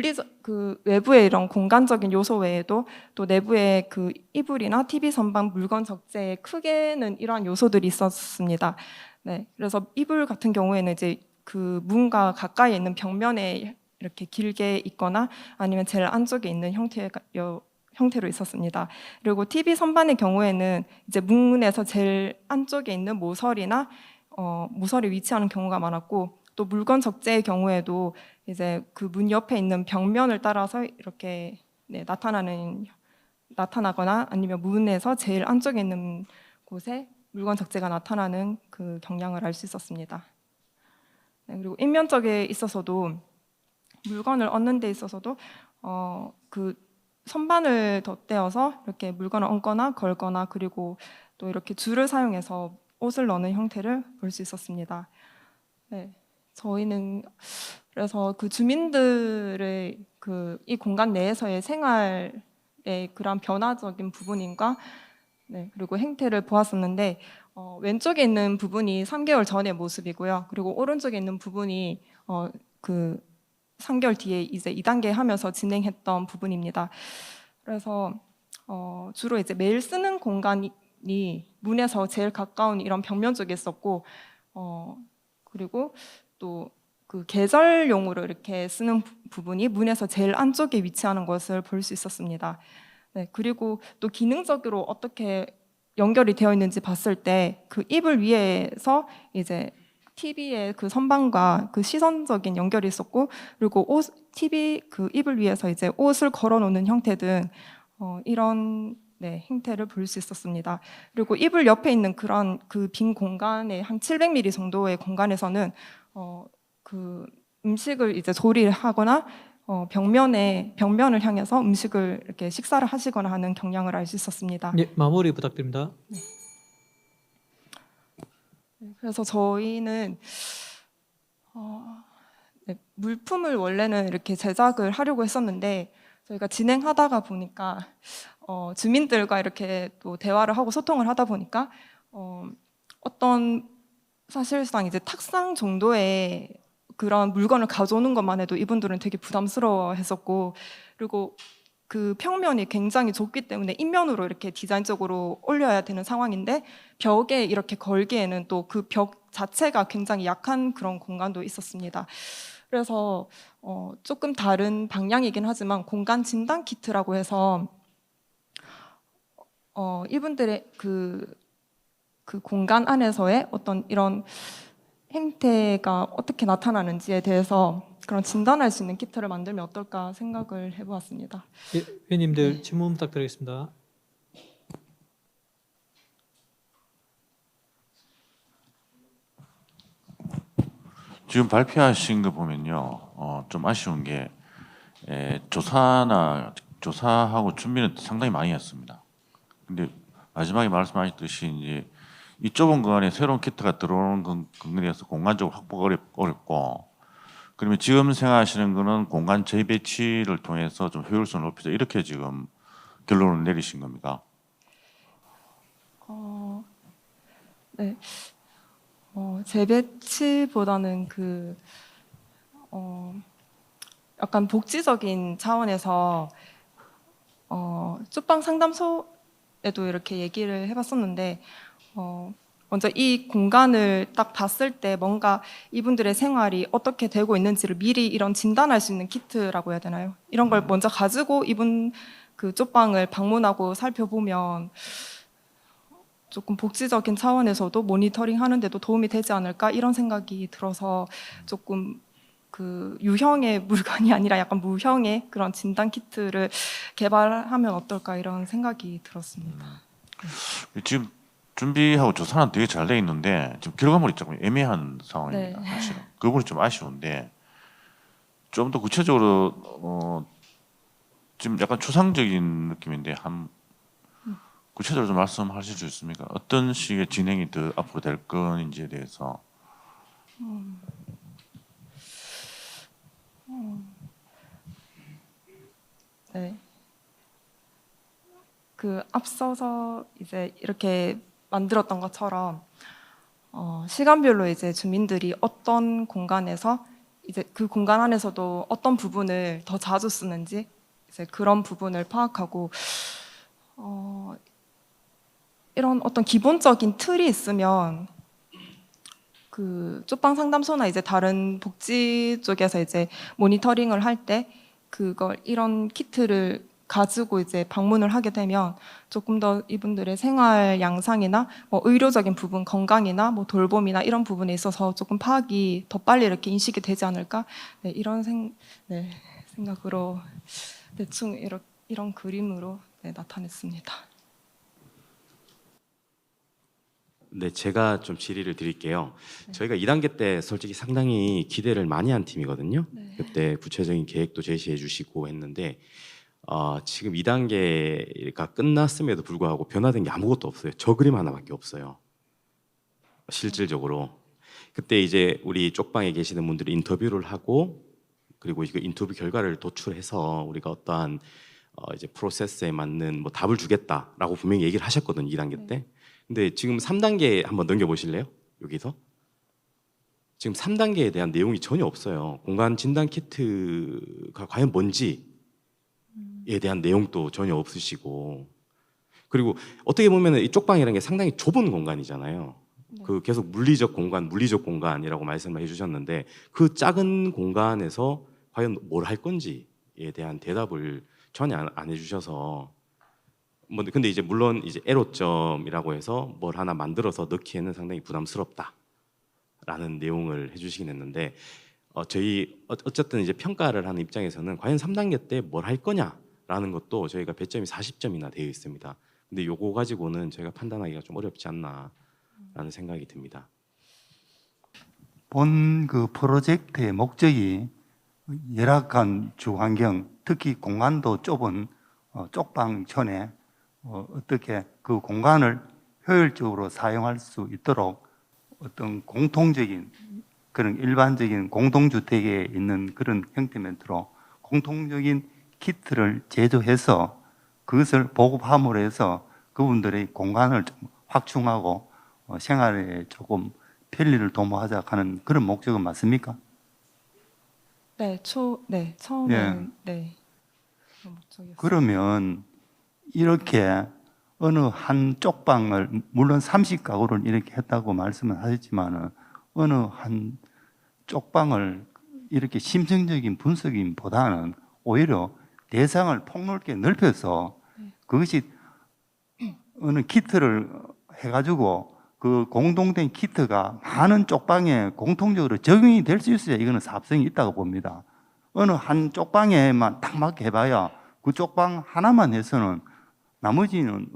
S9: 외부의 이런 공간적인 요소 외에도 또 내부의 그 이불이나 TV 선반, 물건 적재에 크게는 이러한 요소들이 있었습니다. 네, 그래서 이불 같은 경우에는 이제 그 문과 가까이 있는 벽면에 이렇게 길게 있거나 아니면 제일 안쪽에 있는 형태로 있었습니다. 그리고 TV 선반의 경우에는 이제 문에서 제일 안쪽에 있는 모서리나 모서리 위치하는 경우가 많았고, 또 물건 적재의 경우에도 이제 그 문 옆에 있는 벽면을 따라서 이렇게 네, 나타나거나 아니면 문에서 제일 안쪽에 있는 곳에 물건 적재가 나타나는 그 경향을 알 수 있었습니다. 네, 그리고 인면적에 있어서도 물건을 얻는 데 있어서도 그 선반을 덧대어서 이렇게 물건을 얹거나 걸거나 그리고 또 이렇게 줄을 사용해서 옷을 넣는 형태를 볼 수 있었습니다. 네, 저희는 그래서 그 주민들의 이 공간 내에서의 생활의 그런 변화적인 부분인가, 네, 그리고 행태를 보았었는데 왼쪽에 있는 부분이 3개월 전의 모습이고요. 그리고 오른쪽에 있는 부분이 그 3개월 뒤에 이제 2단계 하면서 진행했던 부분입니다. 그래서 주로 이제 매일 쓰는 공간이 문에서 제일 가까운 이런 벽면 쪽에 있었고, 그리고 또 그 계절용으로 이렇게 쓰는 부분이 문에서 제일 안쪽에 위치하는 것을 볼 수 있었습니다. 네, 그리고 또 기능적으로 어떻게 연결이 되어 있는지 봤을 때 그 이불 위에서 이제 TV의 그 선반과 그 시선적인 연결이 있었고, 그리고 TV 그 이불 위에서 이제 옷을 걸어놓는 형태 등 이런 네, 형태를 볼 수 있었습니다. 그리고 이불 옆에 있는 그런 그 빈 공간에 한 700mm 정도의 공간에서는 그 음식을 이제 조리를 하거나 벽면을 향해서 음식을 이렇게 식사를 하시거나 하는 경향을 알 수 있었습니다.
S4: 예, 마무리 부탁드립니다.
S9: 네. 그래서 저희는 네, 물품을 원래는 이렇게 제작을 하려고 했었는데 저희가 진행하다가 보니까 주민들과 이렇게 또 대화를 하고 소통을 하다 보니까 어떤 사실상 이제 탁상 정도의 그런 물건을 가져오는 것만 해도 이분들은 되게 부담스러워했었고, 그리고 그 평면이 굉장히 좁기 때문에 인면으로 이렇게 디자인적으로 올려야 되는 상황인데 벽에 이렇게 걸기에는 또 그 벽 자체가 굉장히 약한 그런 공간도 있었습니다. 그래서 조금 다른 방향이긴 하지만 공간 진단 키트라고 해서 이분들의 그 공간 안에서의 어떤 이런 행태가 어떻게 나타나는지에 대해서 그런 진단할 수 있는 키트를 만들면 어떨까 생각을 해보았습니다.
S4: 예, 위원님들 질문 부탁드리겠습니다.
S7: 지금 발표하신 거 보면요, 좀 아쉬운 게 조사하고 준비는 상당히 많이 했습니다. 근데 마지막에 말씀하셨듯이 이제 이 좁은 공간에 새로운 키트가 들어오는 공간에 대해서 공간적으로 확보가 어렵고, 그러면 지금 생각하시는 거는 공간 재배치를 통해서 좀 효율성을 높이자, 이렇게 지금 결론을 내리신 겁니까?
S9: 네. 재배치보다는 약간 복지적인 차원에서 쪽방 상담소에도 이렇게 얘기를 해봤었는데 먼저 이 공간을 딱 봤을 때 뭔가 이분들의 생활이 어떻게 되고 있는지를 미리 이런 진단할 수 있는 키트라고 해야 되나요? 이런 걸 먼저 가지고 이분 그 쪽방을 방문하고 살펴보면 조금 복지적인 차원에서도 모니터링 하는데도 도움이 되지 않을까 이런 생각이 들어서 조금 그 유형의 물건이 아니라 약간 무형의 그런 진단 키트를 개발하면 어떨까 이런 생각이 들었습니다.
S7: 지금 준비하고 조사는 되게 잘 돼 있는데 지금 결과물이 조금 애매한 상황입니다.
S9: 네.
S7: 사실은 그 부분이 좀 아쉬운데 좀 더 구체적으로 지금 약간 추상적인 느낌인데 한 구체적으로 좀 말씀하실 수 있습니까? 어떤 식의 진행이 더 앞으로 될 건인지에 대해서.
S9: 네. 그 앞서서 이제 이렇게 만들었던 것처럼 시간별로 이제 주민들이 어떤 공간에서 이제 그 공간 안에서도 어떤 부분을 더 자주 쓰는지 이제 그런 부분을 파악하고 이런 어떤 기본적인 틀이 있으면 그 쪽방 상담소나 이제 다른 복지 쪽에서 이제 모니터링을 할 때 그걸 이런 키트를 가지고 이제 방문을 하게 되면 조금 더 이분들의 생활 양상이나 뭐 의료적인 부분, 건강이나 뭐 돌봄이나 이런 부분에 있어서 조금 파악이 더 빨리 이렇게 인식이 되지 않을까? 네, 이런 생각으로 대충 이런 그림으로 네, 나타냈습니다.
S10: 네, 제가 좀 질의를 드릴게요. 저희가 2단계 때 솔직히 상당히 기대를 많이 한 팀이거든요. 그때 구체적인 계획도 제시해 주시고 했는데 지금 2단계가 끝났음에도 불구하고 변화된 게 아무것도 없어요. 저 그림 하나밖에 없어요. 실질적으로. 그때 이제 우리 쪽방에 계시는 분들이 인터뷰를 하고 그리고 그 인터뷰 결과를 도출해서 우리가 어떠한 이제 프로세스에 맞는 뭐 답을 주겠다라고 분명히 얘기를 하셨거든요. 2단계 때. 근데 지금 3단계 한번 넘겨보실래요? 여기서 지금 3단계에 대한 내용이 전혀 없어요. 공간 진단 키트가 과연 뭔지에 대한 내용도 전혀 없으시고 그리고 어떻게 보면 이 쪽방이라는 게 상당히 좁은 공간이잖아요. 그 계속 물리적 공간이라고 말씀을 해주셨는데 그 작은 공간에서 과연 뭘 할 건지에 대한 대답을 전혀 안 해주셔서 뭐 근데 이제 물론 이제 애로점이라고 해서 뭘 하나 만들어서 넣기에는 상당히 부담스럽다라는 내용을 해주시긴 했는데 저희 어쨌든 이제 평가를 하는 입장에서는 과연 3단계 때 뭘 할 거냐라는 것도 저희가 배점이 40점이나 되어 있습니다. 근데 요거 가지고는 저희가 판단하기가 좀 어렵지 않나라는 생각이 듭니다.
S8: 본 그 프로젝트의 목적이 열악한 주환경, 특히 공간도 좁은 쪽방촌에 어떻게 그 공간을 효율적으로 사용할 수 있도록 어떤 공통적인 그런 일반적인 공동주택에 있는 그런 형태 멘트로 공통적인 키트를 제조해서 그것을 보급함으로 해서 그분들의 공간을 좀 확충하고 생활에 조금 편리를 도모하자 하는 그런 목적은 맞습니까?
S9: 네, 처음에는 네. 그런 목적이었어요.
S8: 그러면 이렇게 어느 한 쪽방을 물론 30가구를 이렇게 했다고 말씀을 하셨지만 어느 한 쪽방을 이렇게 심층적인 분석보다는 오히려 대상을 폭넓게 넓혀서 그것이 어느 키트를 해가지고 그 공동된 키트가 많은 쪽방에 공통적으로 적용이 될 수 있어야 이거는 사업성이 있다고 봅니다. 어느 한 쪽방에만 딱 맞게 해봐야 그 쪽방 하나만 해서는 나머지는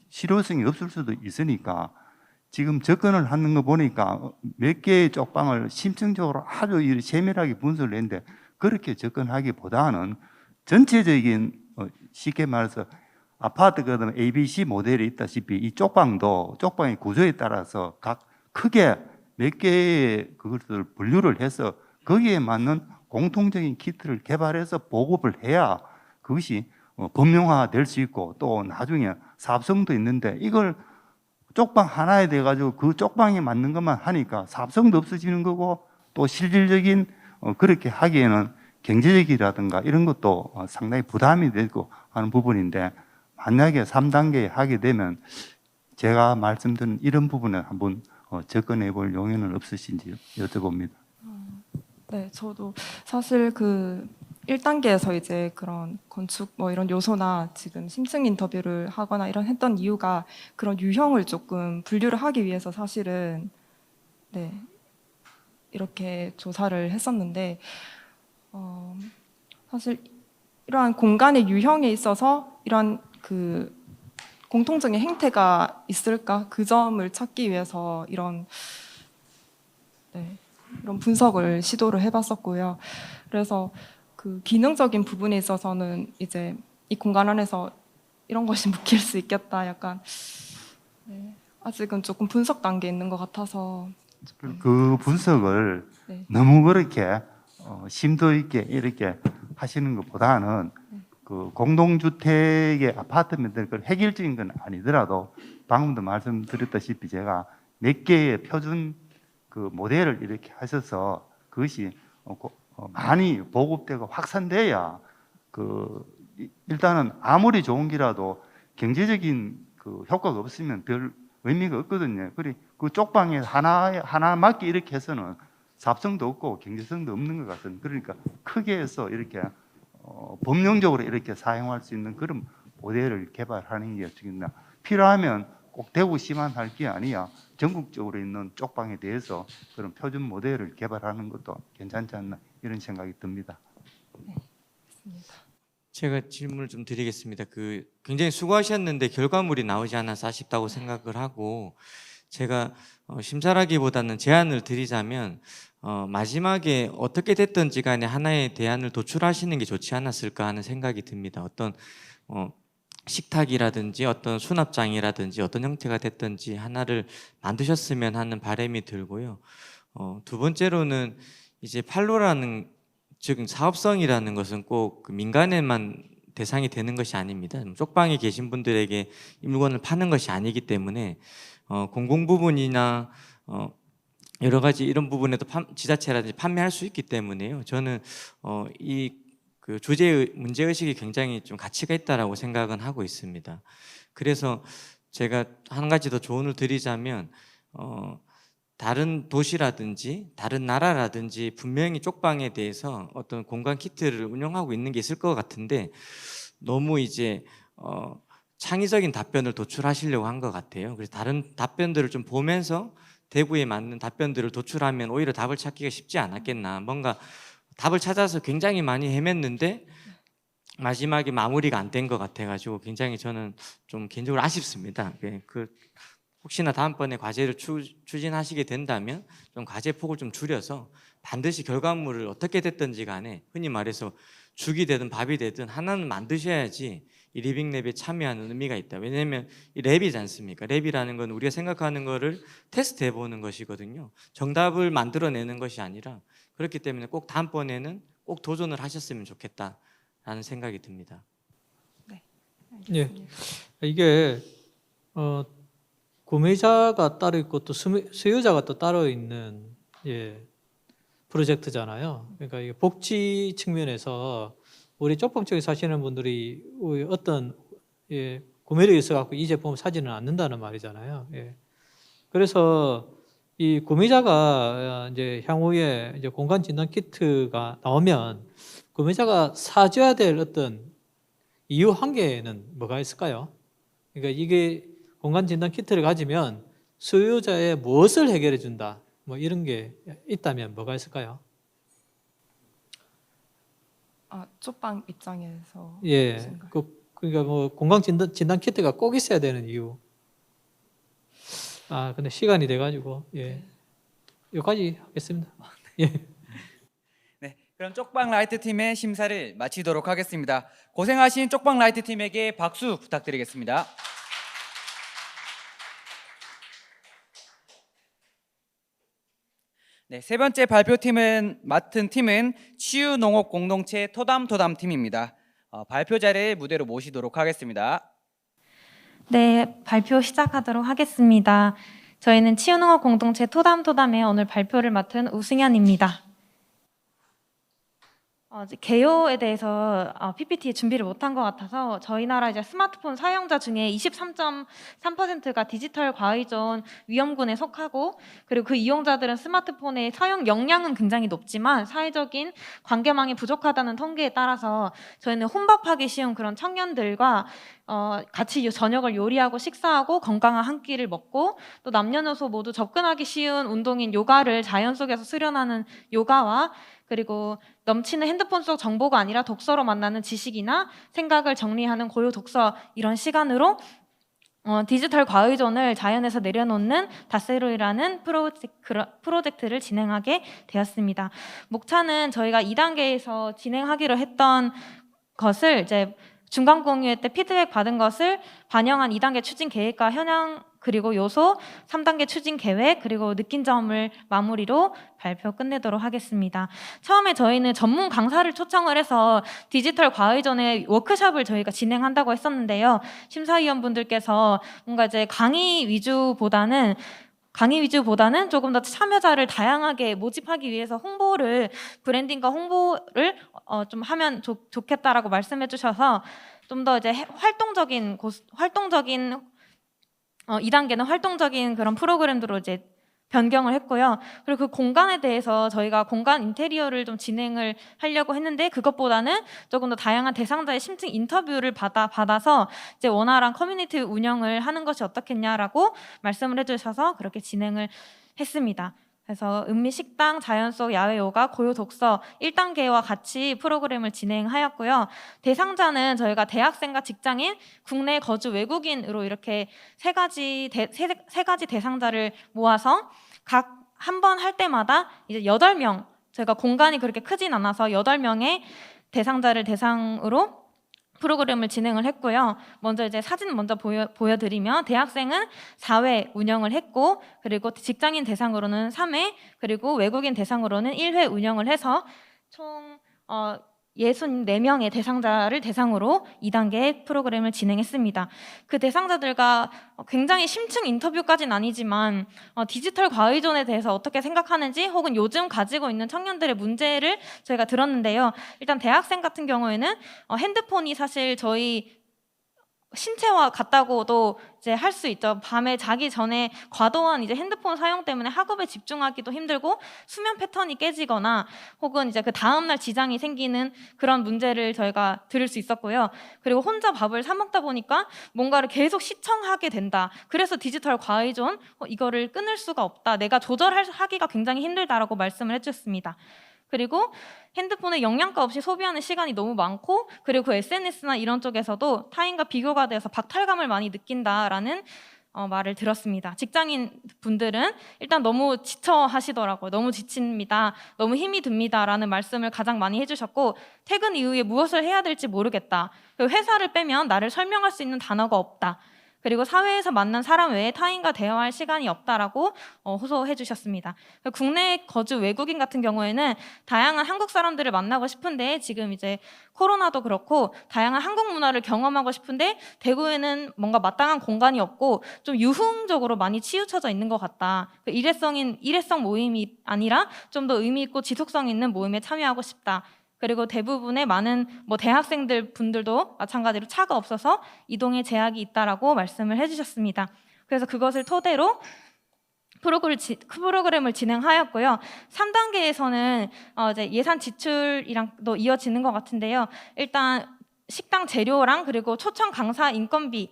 S8: 실효성이 없을 수도 있으니까 지금 접근을 하는 거 보니까 몇 개의 쪽방을 심층적으로 아주 세밀하게 분석을 했는데 그렇게 접근하기보다는 전체적인 쉽게 말해서 아파트거든 ABC 모델이 있다시피 이 쪽방도 쪽방의 구조에 따라서 각 크게 몇 개의 그것을 분류를 해서 거기에 맞는 공통적인 키트를 개발해서 보급을 해야 그것이 범용화 될 수 있고 또 나중에 사업성도 있는데 이걸 쪽방 하나에 돼 가지고 그 쪽방에 맞는 것만 하니까 사업성도 없어지는 거고 또 실질적인 그렇게 하기에는 경제적이라든가 이런 것도 상당히 부담이 되고 하는 부분인데 만약에 3단계에 하게 되면 제가 말씀드린 이런 부분에 한번 접근해 볼 용의는 없으신지 여쭤봅니다.
S9: 네, 저도 사실 그 1단계에서 이제 그런 건축 뭐 이런 요소나 지금 심층 인터뷰를 하거나 이런 했던 이유가 그런 유형을 조금 분류를 하기 위해서 사실은 네, 이렇게 조사를 했었는데 사실 이러한 공간의 유형에 있어서 이러한 그 공통적인 행태가 있을까? 그 점을 찾기 위해서 이런 분석을 시도를 해봤었고요. 그래서 그 기능적인 부분에 있어서는 이제 이 공간 안에서 이런 것이 묵힐 수 있겠다. 약간 아직은 조금 분석 단계에 있는 것 같아서
S8: 그 분석을
S9: 네.
S8: 너무 그렇게 심도 있게 이렇게 하시는 것보다는 그 공동주택의 아파트면들 그 획일적인 건 아니더라도 방금도 말씀드렸다시피 제가 몇 개의 표준 그 모델을 이렇게 하셔서 그것이 많이 보급되고 확산돼야 그 일단은 아무리 좋은 기라도 경제적인 그 효과가 없으면 별 의미가 없거든요. 그리고 그 쪽방에 하나 맞게 이렇게 해서는 사업성도 없고 경제성도 없는 것 같은. 그러니까 크게 해서 이렇게 법령적으로 이렇게 사용할 수 있는 그런 모델을 개발하는 게 중요합니다. 필요하면 꼭 대구시만 할 게 아니야. 전국적으로 있는 쪽방에 대해서 그런 표준 모델을 개발하는 것도 괜찮지 않나 이런 생각이 듭니다.
S6: 제가 질문을 좀 드리겠습니다. 그 굉장히 수고하셨는데 결과물이 나오지 않아서 아쉽다고 생각을 하고 제가 심사라기보다는 제안을 드리자면 마지막에 어떻게 됐든지 간에 하나의 대안을 도출하시는 게 좋지 않았을까 하는 생각이 듭니다. 어떤 식탁이라든지 어떤 수납장이라든지 어떤 형태가 됐든지 하나를 만드셨으면 하는 바람이 들고요. 두 번째로는 이제 판로라는 즉 사업성이라는 것은 꼭 민간에만 대상이 되는 것이 아닙니다. 쪽방에 계신 분들에게 이 물건을 파는 것이 아니기 때문에 공공 부분이나 여러 가지 이런 부분에도 지자체라든지 판매할 수 있기 때문에요. 저는 이 그 주제의 문제 의식이 굉장히 좀 가치가 있다라고 생각은 하고 있습니다. 그래서 제가 한 가지 더 조언을 드리자면 다른 도시라든지 다른 나라라든지 분명히 쪽방에 대해서 어떤 공간 키트를 운영하고 있는 게 있을 것 같은데 너무 이제 창의적인 답변을 도출하시려고 한 것 같아요. 그래서 다른 답변들을 좀 보면서 대구에 맞는 답변들을 도출하면 오히려 답을 찾기가 쉽지 않았겠나. 뭔가 답을 찾아서 굉장히 많이 헤맸는데 마지막에 마무리가 안 된 것 같아가지고 굉장히 저는 좀 개인적으로 아쉽습니다. 혹시나 다음번에 과제를 추진하시게 된다면 좀 과제 폭을 좀 줄여서 반드시 결과물을 어떻게 됐든지 간에 흔히 말해서 죽이 되든 밥이 되든 하나는 만드셔야지 이 리빙랩에 참여하는 의미가 있다. 왜냐하면 이 랩이지 않습니까? 랩이라는 건 우리가 생각하는 거를 테스트 해보는 것이거든요. 정답을 만들어내는 것이 아니라 그렇기 때문에 꼭 다음번에는 꼭 도전을 하셨으면 좋겠다라는 생각이 듭니다.
S9: 네.
S4: 예, 이게 구매자가 따로 있고 또 수요자가 또 따로 있는 프로젝트잖아요. 그러니까 이게 복지 측면에서 우리 쪽방 쪽에 사시는 분들이 어떤 구매력이 있어갖고 이 제품을 사지는 않는다는 말이잖아요. 그래서 이 구매자가 이제 향후에 이제 공간 진단 키트가 나오면 구매자가 사줘야 될 어떤 이유 한계는 뭐가 있을까요? 그러니까 이게 공간 진단 키트를 가지면 수요자의 무엇을 해결해 준다. 뭐 이런 게 있다면 뭐가 있을까요?
S9: 쪽방 입장에서
S4: 그러니까 뭐 공간 진단 키트가 꼭 있어야 되는 이유. 근데 시간이 돼가지고 여기까지 하겠습니다.
S1: 네, 그럼 쪽방 라이트 팀의 심사를 마치도록 하겠습니다. 고생하신 쪽방 라이트 팀에게 박수 부탁드리겠습니다. 네, 세 번째 발표팀은 맡은 팀은 치유농업공동체 토담토담 팀입니다. 발표자를 무대로 모시도록 하겠습니다.
S11: 네, 발표 시작하도록 하겠습니다. 저희는 치유농업 공동체 토담토담의 오늘 발표를 맡은 우승현입니다. 개요에 대해서 PPT 준비를 못한 것 같아서 저희 나라 이제 스마트폰 사용자 중에 23.3%가 디지털 과의존 위험군에 속하고 그리고 그 이용자들은 스마트폰의 사용 역량은 굉장히 높지만 사회적인 관계망이 부족하다는 통계에 따라서 저희는 혼밥하기 쉬운 그런 청년들과 같이 저녁을 요리하고 식사하고 건강한 한 끼를 먹고 또 남녀노소 모두 접근하기 쉬운 운동인 요가를 자연 속에서 수련하는 요가와 그리고 넘치는 핸드폰 속 정보가 아니라 독서로 만나는 지식이나 생각을 정리하는 고요 독서 이런 시간으로 디지털 과의존을 자연에서 내려놓는 다세로이라는 프로젝트를 진행하게 되었습니다. 목차는 저희가 2단계에서 진행하기로 했던 것을 이제 중간 공유회 때 피드백 받은 것을 반영한 2단계 추진 계획과 현황 그리고 요소, 3단계 추진 계획, 그리고 느낀 점을 마무리로 발표 끝내도록 하겠습니다. 처음에 저희는 전문 강사를 초청을 해서 디지털 과의존의 워크숍을 저희가 진행한다고 했었는데요. 심사위원분들께서 뭔가 이제 강의 위주보다는 조금 더 참여자를 다양하게 모집하기 위해서 브랜딩과 홍보를 좀 하면 좋겠다라고 말씀해 주셔서 좀 더 이제 활동적인 2단계는 활동적인 그런 프로그램으로 이제 변경을 했고요. 그리고 그 공간에 대해서 저희가 공간 인테리어를 좀 진행을 하려고 했는데 그것보다는 조금 더 다양한 대상자의 심층 인터뷰를 받아서 이제 원활한 커뮤니티 운영을 하는 것이 어떻겠냐라고 말씀을 해주셔서 그렇게 진행을 했습니다. 그래서 음미식당, 자연 속 야외 요가, 고요 독서 1단계와 같이 프로그램을 진행하였고요. 대상자는 저희가 대학생과 직장인, 국내 거주 외국인으로 이렇게 세 가지 대상자를 모아서 각 한 번 할 때마다 이제 8명, 저희가 공간이 그렇게 크진 않아서 8명의 대상자를 대상으로 프로그램을 진행을 했고요. 먼저 이제 사진 먼저 보여드리면 대학생은 4회 운영을 했고 그리고 직장인 대상으로는 3회 그리고 외국인 대상으로는 1회 운영을 해서 총 64명의 대상자를 대상으로 2단계 프로그램을 진행했습니다. 그 대상자들과 굉장히 심층 인터뷰까지는 아니지만 디지털 과의존에 대해서 어떻게 생각하는지 혹은 요즘 가지고 있는 청년들의 문제를 저희가 들었는데요. 일단 대학생 같은 경우에는 핸드폰이 사실 저희 신체와 같다고도 이제 할 수 있죠. 밤에 자기 전에 과도한 이제 핸드폰 사용 때문에 학업에 집중하기도 힘들고 수면 패턴이 깨지거나 혹은 이제 그 다음 날 지장이 생기는 그런 문제를 저희가 들을 수 있었고요. 그리고 혼자 밥을 사 먹다 보니까 뭔가를 계속 시청하게 된다. 그래서 디지털 과의존 이거를 끊을 수가 없다. 내가 조절하기가 굉장히 힘들다라고 말씀을 해주셨습니다. 그리고 핸드폰에 영양가 없이 소비하는 시간이 너무 많고 그리고 그 SNS나 이런 쪽에서도 타인과 비교가 돼서 박탈감을 많이 느낀다라는 말을 들었습니다. 직장인 분들은 일단 너무 지쳐 하시더라고요. 너무 지칩니다. 너무 힘이 듭니다라는 말씀을 가장 많이 해주셨고 퇴근 이후에 무엇을 해야 될지 모르겠다. 그리고 회사를 빼면 나를 설명할 수 있는 단어가 없다. 그리고 사회에서 만난 사람 외에 타인과 대화할 시간이 없다라고 호소해 주셨습니다. 국내 거주 외국인 같은 경우에는 다양한 한국 사람들을 만나고 싶은데 지금 이제 코로나도 그렇고 다양한 한국 문화를 경험하고 싶은데 대구에는 뭔가 마땅한 공간이 없고 좀 유흥적으로 많이 치우쳐져 있는 것 같다. 일회성 모임이 아니라 좀 더 의미 있고 지속성 있는 모임에 참여하고 싶다. 그리고 대부분의 많은 대학생들 분들도 마찬가지로 차가 없어서 이동에 제약이 있다라고 말씀을 해주셨습니다. 그래서 그것을 토대로 프로그램을 진행하였고요. 3단계에서는 이제 예산 지출이랑도 이어지는 것 같은데요. 일단 식당 재료랑 그리고 초청 강사 인건비는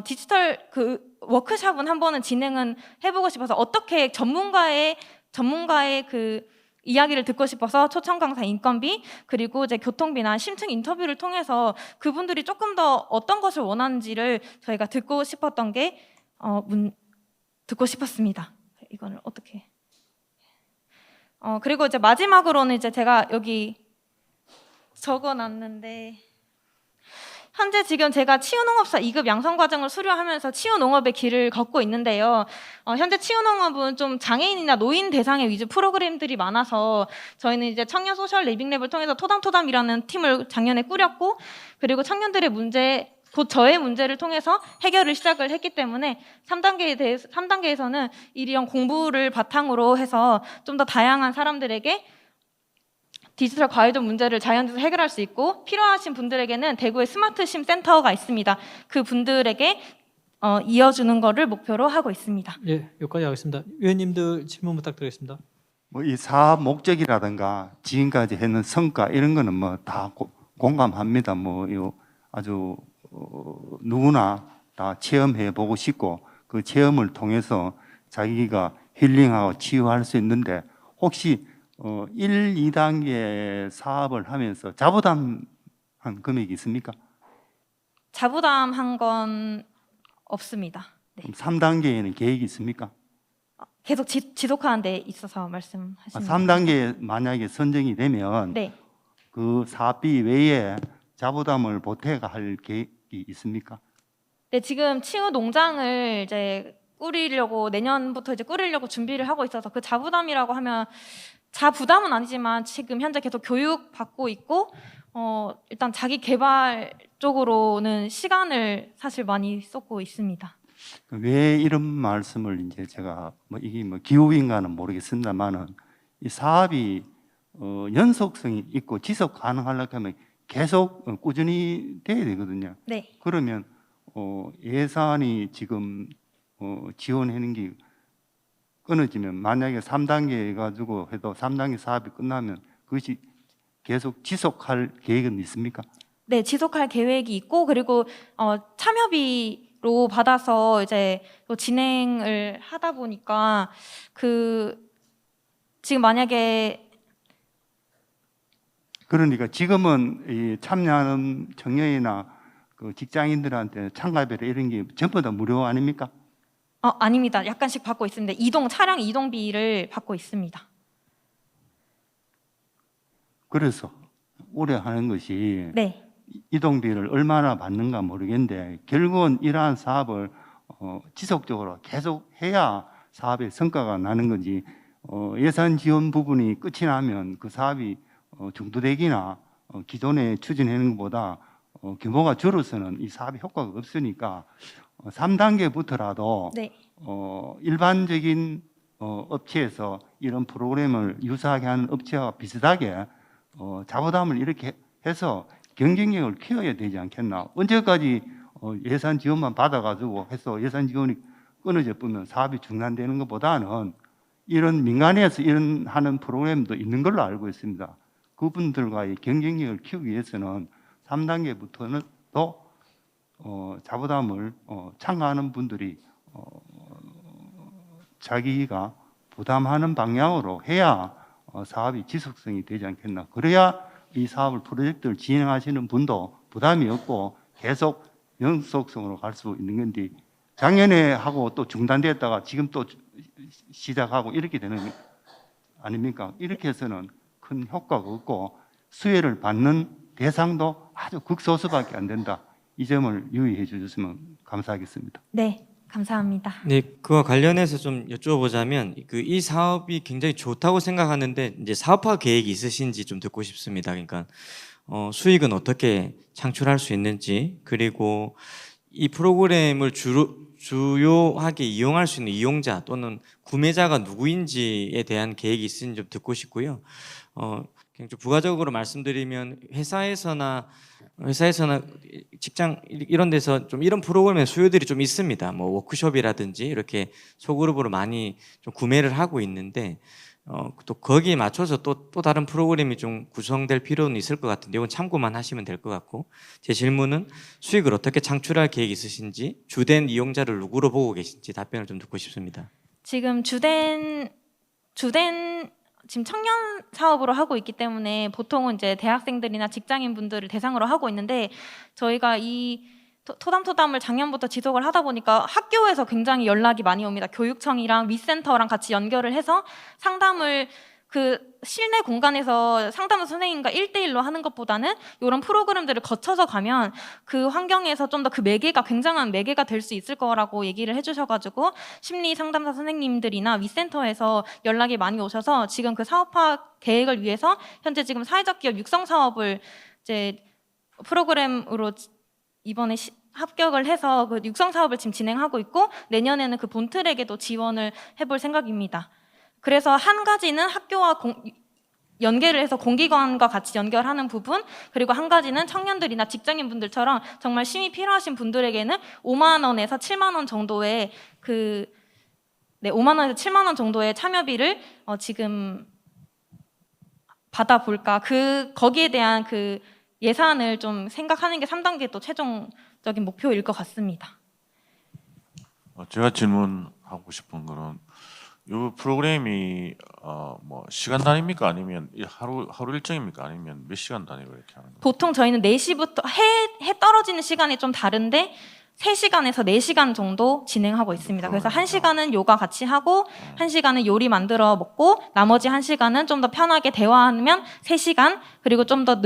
S11: 디지털 그 워크숍은 한 번은 진행은 해보고 싶어서 어떻게 전문가의 그 이야기를 듣고 싶어서 초청 강사 인건비 그리고 이제 교통비나 심층 인터뷰를 통해서 그분들이 조금 더 어떤 것을 원하는지를 저희가 듣고 싶었던 게 듣고 싶었습니다. 이거를 어떻게? 그리고 이제 마지막으로는 이제 제가 여기 적어놨는데. 현재 지금 제가 치유농업사 2급 양성과정을 수료하면서 치유농업의 길을 걷고 있는데요. 현재 치유농업은 좀 장애인이나 노인 대상의 위주 프로그램들이 많아서 저희는 이제 청년 소셜 리빙랩을 통해서 토담이라는 팀을 작년에 꾸렸고 그리고 청년들의 문제 곧 저의 문제를 통해서 해결을 시작을 했기 때문에 3단계에서는 이런 공부를 바탕으로 해서 좀 더 다양한 사람들에게 디지털 과의존 문제를 자연에서 해결할 수 있고 필요하신 분들에게는 대구에 스마트심 센터가 있습니다. 그 분들에게 이어주는 거를 목표로 하고 있습니다.
S4: 예, 여기까지 하겠습니다. 위원님들 질문 부탁드리겠습니다.
S8: 뭐 이 사업 목적이라든가 지금까지 했는 성과 이런 거는 뭐 다 공감합니다. 뭐 이 아주 누구나 다 체험해 보고 싶고 그 체험을 통해서 자기가 힐링하고 치유할 수 있는데 혹시 1, 2단계 사업을 하면서 자부담한 금액이 있습니까?
S11: 자부담한 건 없습니다. 네.
S8: 그럼 3단계에는 계획이 있습니까?
S11: 계속 지속하는 데 있어서 말씀하십니다.
S8: 3단계 만약에 선정이 되면
S11: 네.
S8: 그 사업비 외에 자부담을 보태가 할 계획이 있습니까?
S11: 네, 지금 칭우 농장을 이제 꾸리려고 내년부터 이제 꾸리려고 준비를 하고 있어서 그 자부담이라고 하면 자부담은 아니지만 지금 현재 계속 교육 받고 있고 일단 자기 개발 쪽으로는 시간을 사실 많이 쏟고 있습니다.
S8: 왜 이런 말씀을 이제 제가 이게 기후인가는 모르겠습니다만은 이 사업이 연속성이 있고 지속 가능하려고 하면 계속 꾸준히 돼야 되거든요.
S11: 네.
S8: 그러면 예산이 지금 지원하는 게 끊어지면 만약에 3단계 해가지고 해도 3단계 사업이 끝나면 그것이 계속 지속할 계획은 있습니까?
S11: 네, 지속할 계획이 있고 그리고 참여비로 받아서 이제 또 진행을 하다 보니까 지금 만약에
S8: 그러니까 지금은 이 참여하는 청년이나 그 직장인들한테 참가비나 이런 게 전부 다 무료 아닙니까?
S11: 아닙니다. 약간씩 받고 있습니다. 차량 이동비를 받고 있습니다.
S8: 그래서 올해 하는 것이
S11: 네.
S8: 이동비를 얼마나 받는가 모르겠는데 결국은 이러한 사업을 지속적으로 계속 해야 사업의 성과가 나는 거지 예산 지원 부분이 끝이 나면 그 사업이 중도되기나 기존에 추진하는 것보다 규모가 줄어서는 이 사업이 효과가 없으니까 3단계부터라도
S11: 네.
S8: 일반적인 업체에서 이런 프로그램을 유사하게 하는 업체와 비슷하게 자부담을 이렇게 해서 경쟁력을 키워야 되지 않겠나. 언제까지 예산 지원만 받아가지고 해서 예산 지원이 끊어져 버리면 사업이 중단되는 것보다는 이런 민간에서 이런 하는 프로그램도 있는 걸로 알고 있습니다. 그분들과의 경쟁력을 키우기 위해서는 3단계부터는 또 자부담을 참가하는 분들이 자기가 부담하는 방향으로 해야 사업이 지속성이 되지 않겠나. 그래야 이 사업을 프로젝트를 진행하시는 분도 부담이 없고 계속 연속성으로 갈 수 있는 건데 작년에 하고 또 중단됐다가 지금 또 시작하고 이렇게 되는 거 아닙니까? 이렇게 해서는 큰 효과가 없고 수혜를 받는 대상도 아주 극소수밖에 안 된다. 이 점을 유의해 주셨으면 감사하겠습니다.
S11: 네. 감사합니다.
S6: 네, 그와 관련해서 좀 여쭤보자면 이 사업이 굉장히 좋다고 생각하는데 이제 사업화 계획이 있으신지 좀 듣고 싶습니다. 그러니까 수익은 어떻게 창출할 수 있는지 그리고 이 프로그램을 주요하게 이용할 수 있는 이용자 또는 구매자가 누구인지에 대한 계획이 있으신지 좀 듣고 싶고요. 그냥 좀 부가적으로 말씀드리면 회사에서나 직장 이런 데서 좀 이런 프로그램의 수요들이 좀 있습니다. 뭐 워크숍이라든지 이렇게 소그룹으로 많이 좀 구매를 하고 있는데 또 거기에 맞춰서 또 다른 프로그램이 좀 구성될 필요는 있을 것 같은데 이건 참고만 하시면 될 것 같고 제 질문은 수익을 어떻게 창출할 계획이 있으신지 주된 이용자를 누구로 보고 계신지 답변을 좀 듣고 싶습니다.
S11: 지금 주된 지금 청년 사업으로 하고 있기 때문에 보통은 이제 대학생들이나 직장인 분들을 대상으로 하고 있는데 저희가 이 토담토담을 작년부터 지속을 하다 보니까 학교에서 굉장히 연락이 많이 옵니다. 교육청이랑 위센터랑 같이 연결을 해서 상담을 그 실내 공간에서 상담 선생님과 1대1로 하는 것보다는 이런 프로그램들을 거쳐서 가면 그 환경에서 좀 더 그 매개가 굉장한 매개가 될 수 있을 거라고 얘기를 해주셔가지고 심리 상담사 선생님들이나 위센터에서 연락이 많이 오셔서 지금 그 사업화 계획을 위해서 현재 지금 사회적 기업 육성 사업을 이제 프로그램으로 이번에 합격을 해서 그 육성 사업을 지금 진행하고 있고 내년에는 그 본트랙에도 지원을 해볼 생각입니다. 그래서 한 가지는 학교와 연계를 해서 공기관과 같이 연결하는 부분 그리고 한 가지는 청년들이나 직장인분들처럼 정말 심이 필요하신 분들에게는 5만 원에서 7만 원 정도의 5만 원에서 7만 원 정도의 참여비를 지금 받아볼까 거기에 대한 그 예산을 좀 생각하는 게 3단계 또 최종적인 목표일 것 같습니다.
S7: 제가 질문하고 싶은 거는 이 프로그램이 뭐 시간 단위입니까 아니면 하루 일정입니까 아니면 몇 시간 단위로 이렇게 하는 거예요?
S11: 보통 저희는 4시부터 해 떨어지는 시간이 좀 다른데 3시간에서 4시간 정도 진행하고 있습니다. 그래서 1시간은 요가 같이 하고 1시간은 요리 만들어 먹고 나머지 1시간은 좀 더 편하게 대화하면 3시간, 그리고 좀 더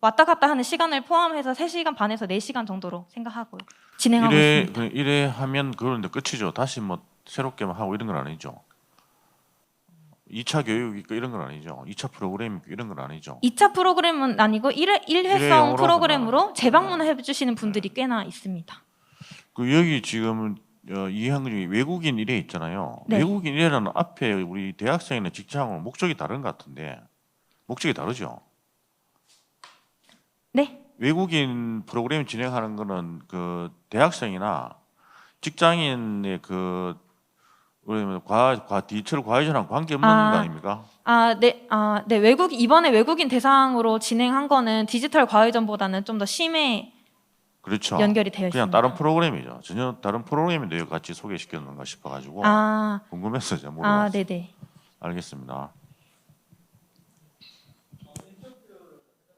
S11: 왔다 갔다 하는 시간을 포함해서 3시간 반에서 4시간 정도로 생각하고 진행하고 있습니다.
S7: 이래 하면 그런데 끝이죠. 다시 뭐 새롭게 하고 이런 건 아니죠. 2차 교육 있고 이런 건 아니죠. 2차 프로그램 있고 이런 건 아니죠.
S11: 2차 프로그램은 아니고 일회성
S7: 일회용으로
S11: 프로그램으로 재방문해 주시는 분들이 꽤나 있습니다.
S7: 그 여기 지금 이해한 것 중에 외국인 일회 있잖아요.
S11: 네.
S7: 외국인 일회라는 앞에 우리 대학생이나 직장은 목적이 다른 것 같은데 목적이 다르죠.
S11: 네.
S7: 외국인 프로그램 진행하는 거는 그 대학생이나 직장인의 그 디지털 과외전랑 관계 없는 거 아닙니까?
S11: 네. 이번에 외국인 대상으로 진행한 거는 디지털 과외전보다는 좀 더 심해
S7: 그렇죠.
S11: 연결이 되어
S7: 그냥
S11: 있습니다.
S7: 다른 프로그램이죠. 전혀 다른 프로그램인데 같이 소개시켰는가 싶어가지고 궁금해서 제가 물어봤어요.
S11: 네네.
S7: 알겠습니다.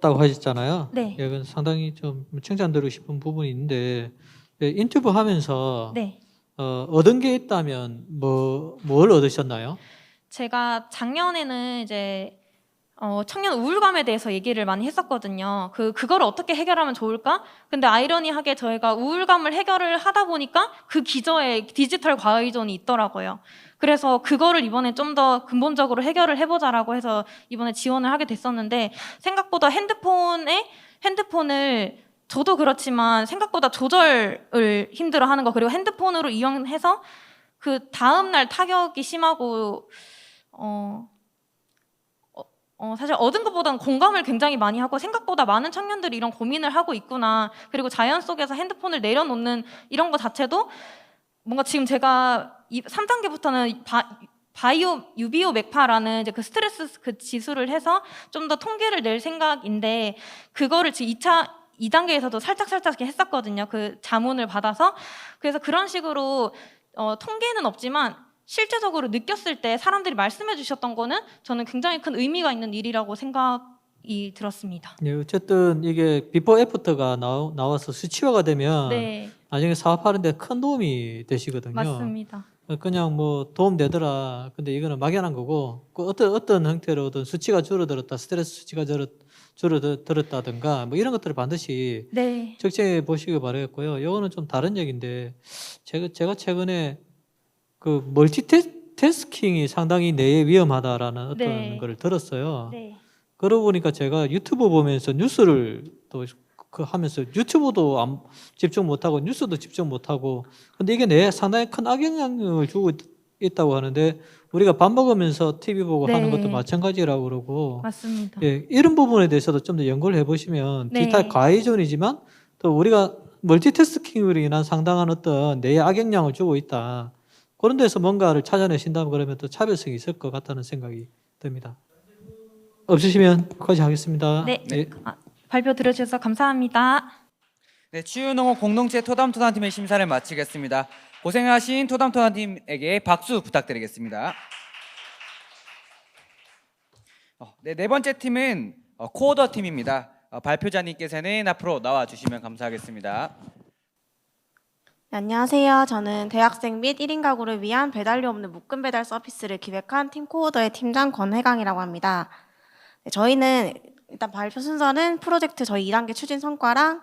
S4: 다고 하셨잖아요.
S11: 네.
S4: 예, 그건 상당히 좀 칭찬드리고 싶은 부분이 있는데 인터뷰 하면서
S11: 네.
S4: 얻은 게 있다면 뭘 얻으셨나요?
S11: 제가 작년에는 이제 청년 우울감에 대해서 얘기를 많이 했었거든요. 그걸 어떻게 해결하면 좋을까? 근데 아이러니하게 저희가 우울감을 해결을 하다 보니까 그 기저에 디지털 과의존이 있더라고요. 그래서 그거를 이번에 좀 더 근본적으로 해결을 해보자라고 해서 이번에 지원을 하게 됐었는데 생각보다 핸드폰을 저도 그렇지만 생각보다 조절을 힘들어하는 거, 그리고 핸드폰으로 이용해서 그 다음날 타격이 심하고 사실 얻은 것보다는 공감을 굉장히 많이 하고 생각보다 많은 청년들이 이런 고민을 하고 있구나. 그리고 자연 속에서 핸드폰을 내려놓는 이런 거 자체도 뭔가 지금 제가 3단계부터는 유비오 맥파라는 이제 그 스트레스 그 지수를 해서 좀 더 통계를 낼 생각인데 그거를 지금 2단계에서도 살짝 이렇게 했었거든요. 그 자문을 받아서. 그래서 그런 식으로 통계는 없지만 실제적으로 느꼈을 때 사람들이 말씀해 주셨던 거는 저는 굉장히 큰 의미가 있는 일이라고 생각이 들었습니다.
S4: 네, 어쨌든 이게 비포 애프터가 나와서 수치화가 되면
S11: 네,
S4: 나중에 사업하는 데 큰 도움이 되시거든요.
S11: 맞습니다.
S4: 그냥 뭐 도움 되더라. 근데 이거는 막연한 거고 그 어떤 형태로든 수치가 줄어들었다, 스트레스 수치가 줄어들었다든가 뭐 이런 것들을 반드시
S11: 네,
S4: 적정해 보시기 바라겠고요. 이거는 좀 다른 얘기인데 제가 최근에 그 멀티태스킹이 상당히 뇌에 위험하다라는 어떤
S11: 네.
S4: 거를 들었어요.
S11: 네,
S4: 그러고 보니까 제가 유튜브 보면서 뉴스를 또 하면서 유튜브도 집중 못하고 뉴스도 집중 못하고 근데 이게 뇌에 상당히 큰 악영향을 주고 있다고 하는데 우리가 밥 먹으면서 TV 보고
S11: 네.
S4: 하는 것도 마찬가지라고 그러고
S11: 맞습니다.
S4: 예, 이런 부분에 대해서도 좀 더 연구를 해보시면
S11: 네.
S4: 디지털 과의존이지만 또 우리가 멀티태스킹으로 인한 상당한 어떤 뇌에 악영향을 주고 있다. 그런 데서 뭔가를 찾아내신다면 그러면 또 차별성이 있을 것 같다는 생각이 듭니다. 없으시면 거기까지 하겠습니다.
S11: 네.
S4: 예.
S11: 발표 들어주셔서 감사합니다.
S1: 네, 치유농업 공동체 토담토담팀의 심사를 마치겠습니다. 고생하신 토담토담팀에게 박수 부탁드리겠습니다. 네 번째 팀은 코어더 팀입니다. 발표자님께서는 앞으로 나와주시면 감사하겠습니다.
S12: 네, 안녕하세요. 저는 대학생 및 1인 가구를 위한 배달료 없는 묶음 배달 서비스를 기획한 팀 코어더의 팀장 권혜강이라고 합니다. 네, 저희는 일단 발표 순서는 프로젝트 저희 2단계 추진 성과랑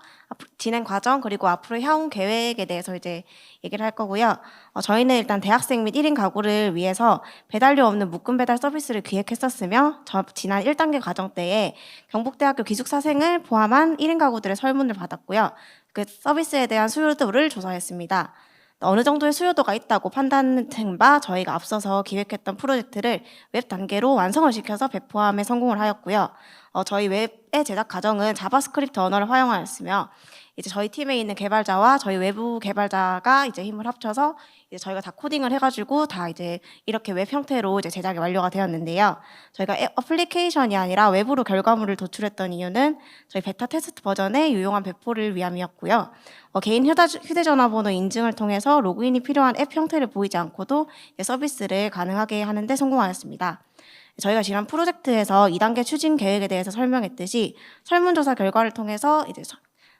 S12: 진행 과정 그리고 앞으로 향후 계획에 대해서 이제 얘기를 할 거고요. 저희는 일단 대학생 및 1인 가구를 위해서 배달료 없는 묶음 배달 서비스를 기획했었으며 지난 1단계 과정 때에 경북대학교 기숙사생을 포함한 1인 가구들의 설문을 받았고요. 그 서비스에 대한 수요도를 조사했습니다. 어느 정도의 수요도가 있다고 판단된 바 저희가 앞서서 기획했던 프로젝트를 웹 단계로 완성을 시켜서 배포함에 성공을 하였고요. 저희 웹의 제작 과정은 자바스크립트 언어를 활용하였으며 이제 저희 팀에 있는 개발자와 저희 외부 개발자가 이제 힘을 합쳐서 이제 저희가 다 코딩을 해가지고 다 이제 이렇게 웹 형태로 이제 제작이 완료가 되었는데요. 저희가 어플리케이션이 아니라 외부로 결과물을 도출했던 이유는 저희 베타 테스트 버전의 유용한 배포를 위함이었고요. 개인 휴대전화 번호 인증을 통해서 로그인이 필요한 앱 형태를 보이지 않고도 서비스를 가능하게 하는 데 성공하였습니다. 저희가 지난 프로젝트에서 2단계 추진 계획에 대해서 설명했듯이 설문조사 결과를 통해서 이제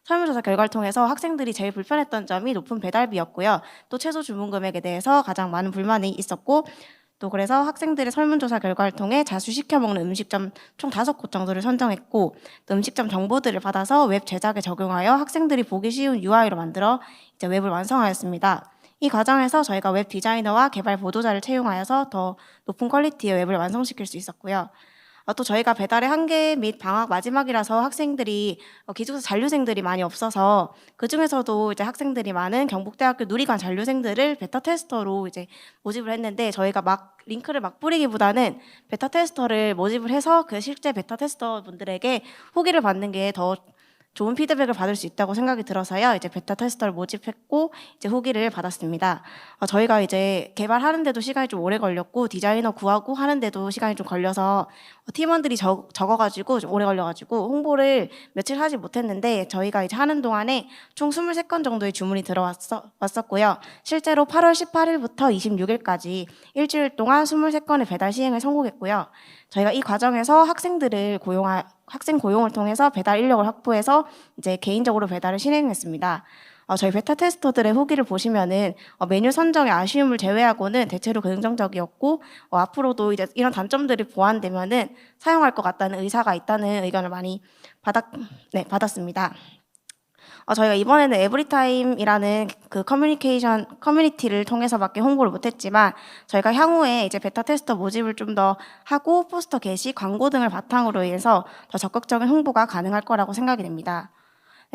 S12: 설문조사 결과를 통해서 학생들이 제일 불편했던 점이 높은 배달비였고요. 또 최소 주문 금액에 대해서 가장 많은 불만이 있었고, 또 그래서 학생들의 설문조사 결과를 통해 자주 시켜 먹는 음식점 총 5곳 정도를 선정했고, 또 음식점 정보들을 받아서 웹 제작에 적용하여 학생들이 보기 쉬운 UI로 만들어 이제 웹을 완성하였습니다. 이 과정에서 저희가 웹 디자이너와 개발 보도자를 채용하여서 더 높은 퀄리티의 웹을 완성시킬 수 있었고요. 또 저희가 배달의 한계 및 방학 마지막이라서 학생들이 기숙사 잔류생들이 많이 없어서 그 중에서도 이제 학생들이 많은 경북대학교 누리관 잔류생들을 베타 테스터로 이제 모집을 했는데, 저희가 막 링크를 막 뿌리기보다는 베타 테스터를 모집을 해서 그 실제 베타 테스터 분들에게 후기를 받는 게 더 좋은 피드백을 받을 수 있다고 생각이 들어서요. 이제 베타 테스터를 모집했고 이제 후기를 받았습니다. 저희가 이제 개발하는데도 시간이 좀 오래 걸렸고 디자이너 구하고 하는데도 시간이 좀 걸려서 팀원들이 적어가지고 좀 오래 걸려가지고 홍보를 며칠 하지 못했는데, 저희가 이제 하는 동안에 총 23건 정도의 주문이 들어왔었고요. 실제로 8월 18일부터 26일까지 일주일 동안 23건의 배달 시행을 성공했고요. 저희가 이 과정에서 학생 고용을 통해서 배달 인력을 확보해서 이제 개인적으로 배달을 실행했습니다. 저희 베타 테스터들의 후기를 보시면은 메뉴 선정의 아쉬움을 제외하고는 대체로 긍정적이었고, 앞으로도 이제 이런 단점들이 보완되면은 사용할 것 같다는 의사가 있다는 의견을 많이 받았습니다. 저희가 이번에는 에브리타임이라는 그 커뮤니티를 통해서밖에 홍보를 못했지만, 저희가 향후에 이제 베타 테스터 모집을 좀 더 하고 포스터 게시, 광고 등을 바탕으로 해서 더 적극적인 홍보가 가능할 거라고 생각이 됩니다.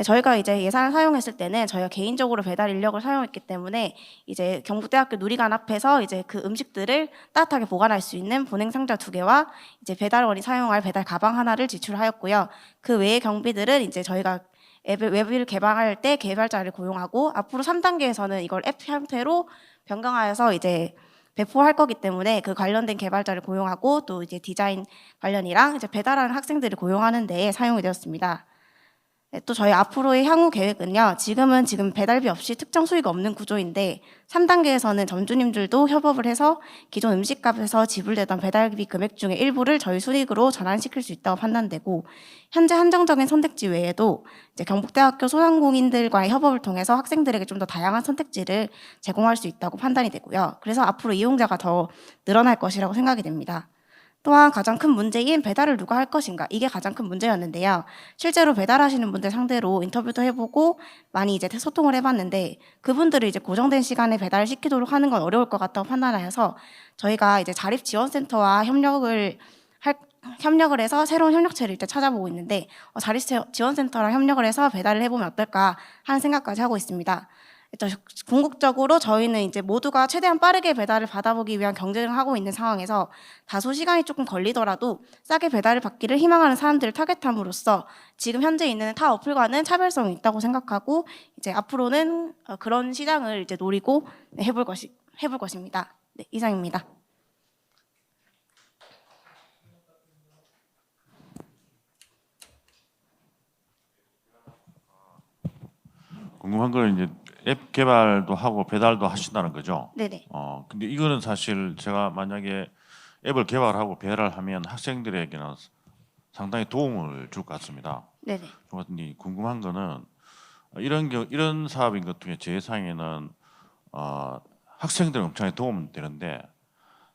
S12: 저희가 이제 예산을 사용했을 때는 저희가 개인적으로 배달 인력을 사용했기 때문에 이제 경북대학교 누리관 앞에서 이제 그 음식들을 따뜻하게 보관할 수 있는 보냉 상자 2개와 이제 배달원이 사용할 배달 가방 하나를 지출하였고요. 그 외의 경비들은 이제 저희가 웹을 개방할 때 개발자를 고용하고, 앞으로 3단계에서는 이걸 앱 형태로 변경하여서 이제 배포할 거기 때문에 그 관련된 개발자를 고용하고, 또 이제 디자인 관련이랑 이제 배달하는 학생들을 고용하는 데에 사용이 되었습니다. 또 저희 앞으로의 향후 계획은요, 지금 배달비 없이 특정 수익 없는 구조인데 3단계에서는 점주님들도 협업을 해서 기존 음식값에서 지불되던 배달비 금액 중에 일부를 저희 수익으로 전환시킬 수 있다고 판단되고, 현재 한정적인 선택지 외에도 이제 경북대학교 소상공인들과의 협업을 통해서 학생들에게 좀 더 다양한 선택지를 제공할 수 있다고 판단이 되고요. 그래서 앞으로 이용자가 더 늘어날 것이라고 생각이 됩니다. 또한 가장 큰 문제인 배달을 누가 할 것인가, 이게 가장 큰 문제였는데요. 실제로 배달하시는 분들 상대로 인터뷰도 해보고 많이 이제 소통을 해봤는데, 그분들을 이제 고정된 시간에 배달을 시키도록 하는 건 어려울 것 같다고 판단하여서 저희가 이제 자립지원센터와 협력을 해서 새로운 협력체를 이제 찾아보고 있는데, 자립지원센터랑 협력을 해서 배달을 해보면 어떨까 하는 생각까지 하고 있습니다. 궁극적으로 저희는 이제 모두가 최대한 빠르게 배달을 받아보기 위한 경쟁을 하고 있는 상황에서 다소 시간이 조금 걸리더라도 싸게 배달을 받기를 희망하는 사람들을 타겟함으로써 지금 현재 있는 타 어플과는 차별성이 있다고 생각하고, 이제 앞으로는 그런 시장을 이제 노리고 해볼 것입니다. 네, 이상입니다.
S7: 궁금한 건 이제 앱 개발도 하고 배달도 하신다는 거죠?
S12: 네네.
S7: 근데 이거는 사실 제가 만약에 앱을 개발하고 배달을 하면 학생들에게는 상당히 도움을 줄 것 같습니다.
S12: 네네.
S7: 근데 궁금한 거는 이런 사업인 것 중에 제 예상에는 학생들은 엄청나게 도움 되는데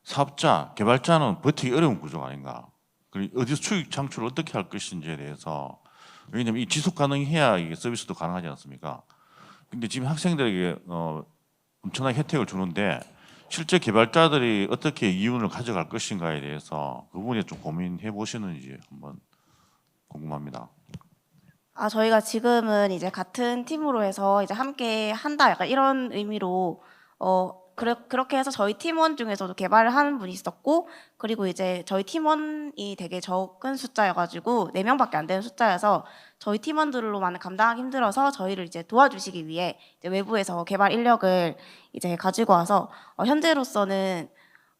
S7: 사업자, 개발자는 버티기 어려운 구조가 아닌가. 그리고 어디서 수익 창출을 어떻게 할 것인지에 대해서, 왜냐하면 이 지속 가능해야 이게 서비스도 가능하지 않습니까? 근데 지금 학생들에게 엄청난 혜택을 주는데 실제 개발자들이 어떻게 이윤을 가져갈 것인가에 대해서 그 부분에 좀 고민해 보시는지 한번 궁금합니다.
S12: 저희가 지금은 이제 같은 팀으로 해서 이제 함께 한다, 약간 이런 의미로 그렇게 해서 저희 팀원 중에서도 개발을 하는 분이 있었고, 그리고 이제 저희 팀원이 되게 적은 숫자여가지고 4명밖에 안 되는 숫자여서 저희 팀원들로만 감당하기 힘들어서 저희를 이제 도와주시기 위해 이제 외부에서 개발 인력을 이제 가지고 와서 현재로서는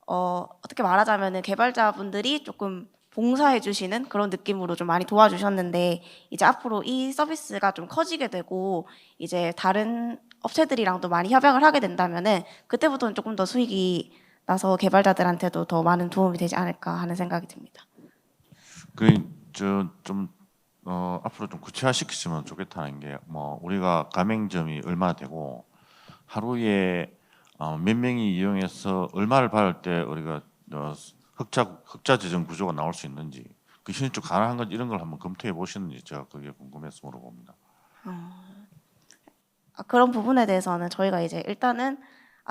S12: 어떻게 말하자면은 개발자분들이 조금 봉사해 주시는 그런 느낌으로 좀 많이 도와주셨는데, 이제 앞으로 이 서비스가 좀 커지게 되고 이제 다른 업체들이랑도 많이 협약을 하게 된다면은 그때부터는 조금 더 수익이 나서 개발자들한테도 더 많은 도움이 되지 않을까 하는 생각이 듭니다.
S7: 좀 앞으로 좀 구체화시키시면 좋겠다는 게 뭐 우리가 가맹점이 얼마 되고 하루에 몇 명이 이용해서 얼마를 받을 때 우리가 흑자 재정 구조가 나올 수 있는지 그 현실적으로 가능한 건지 이런 걸 한번 검토해 보시는지 제가 그게 궁금해서 물어봅니다.
S12: 그런 부분에 대해서는 저희가 이제 일단은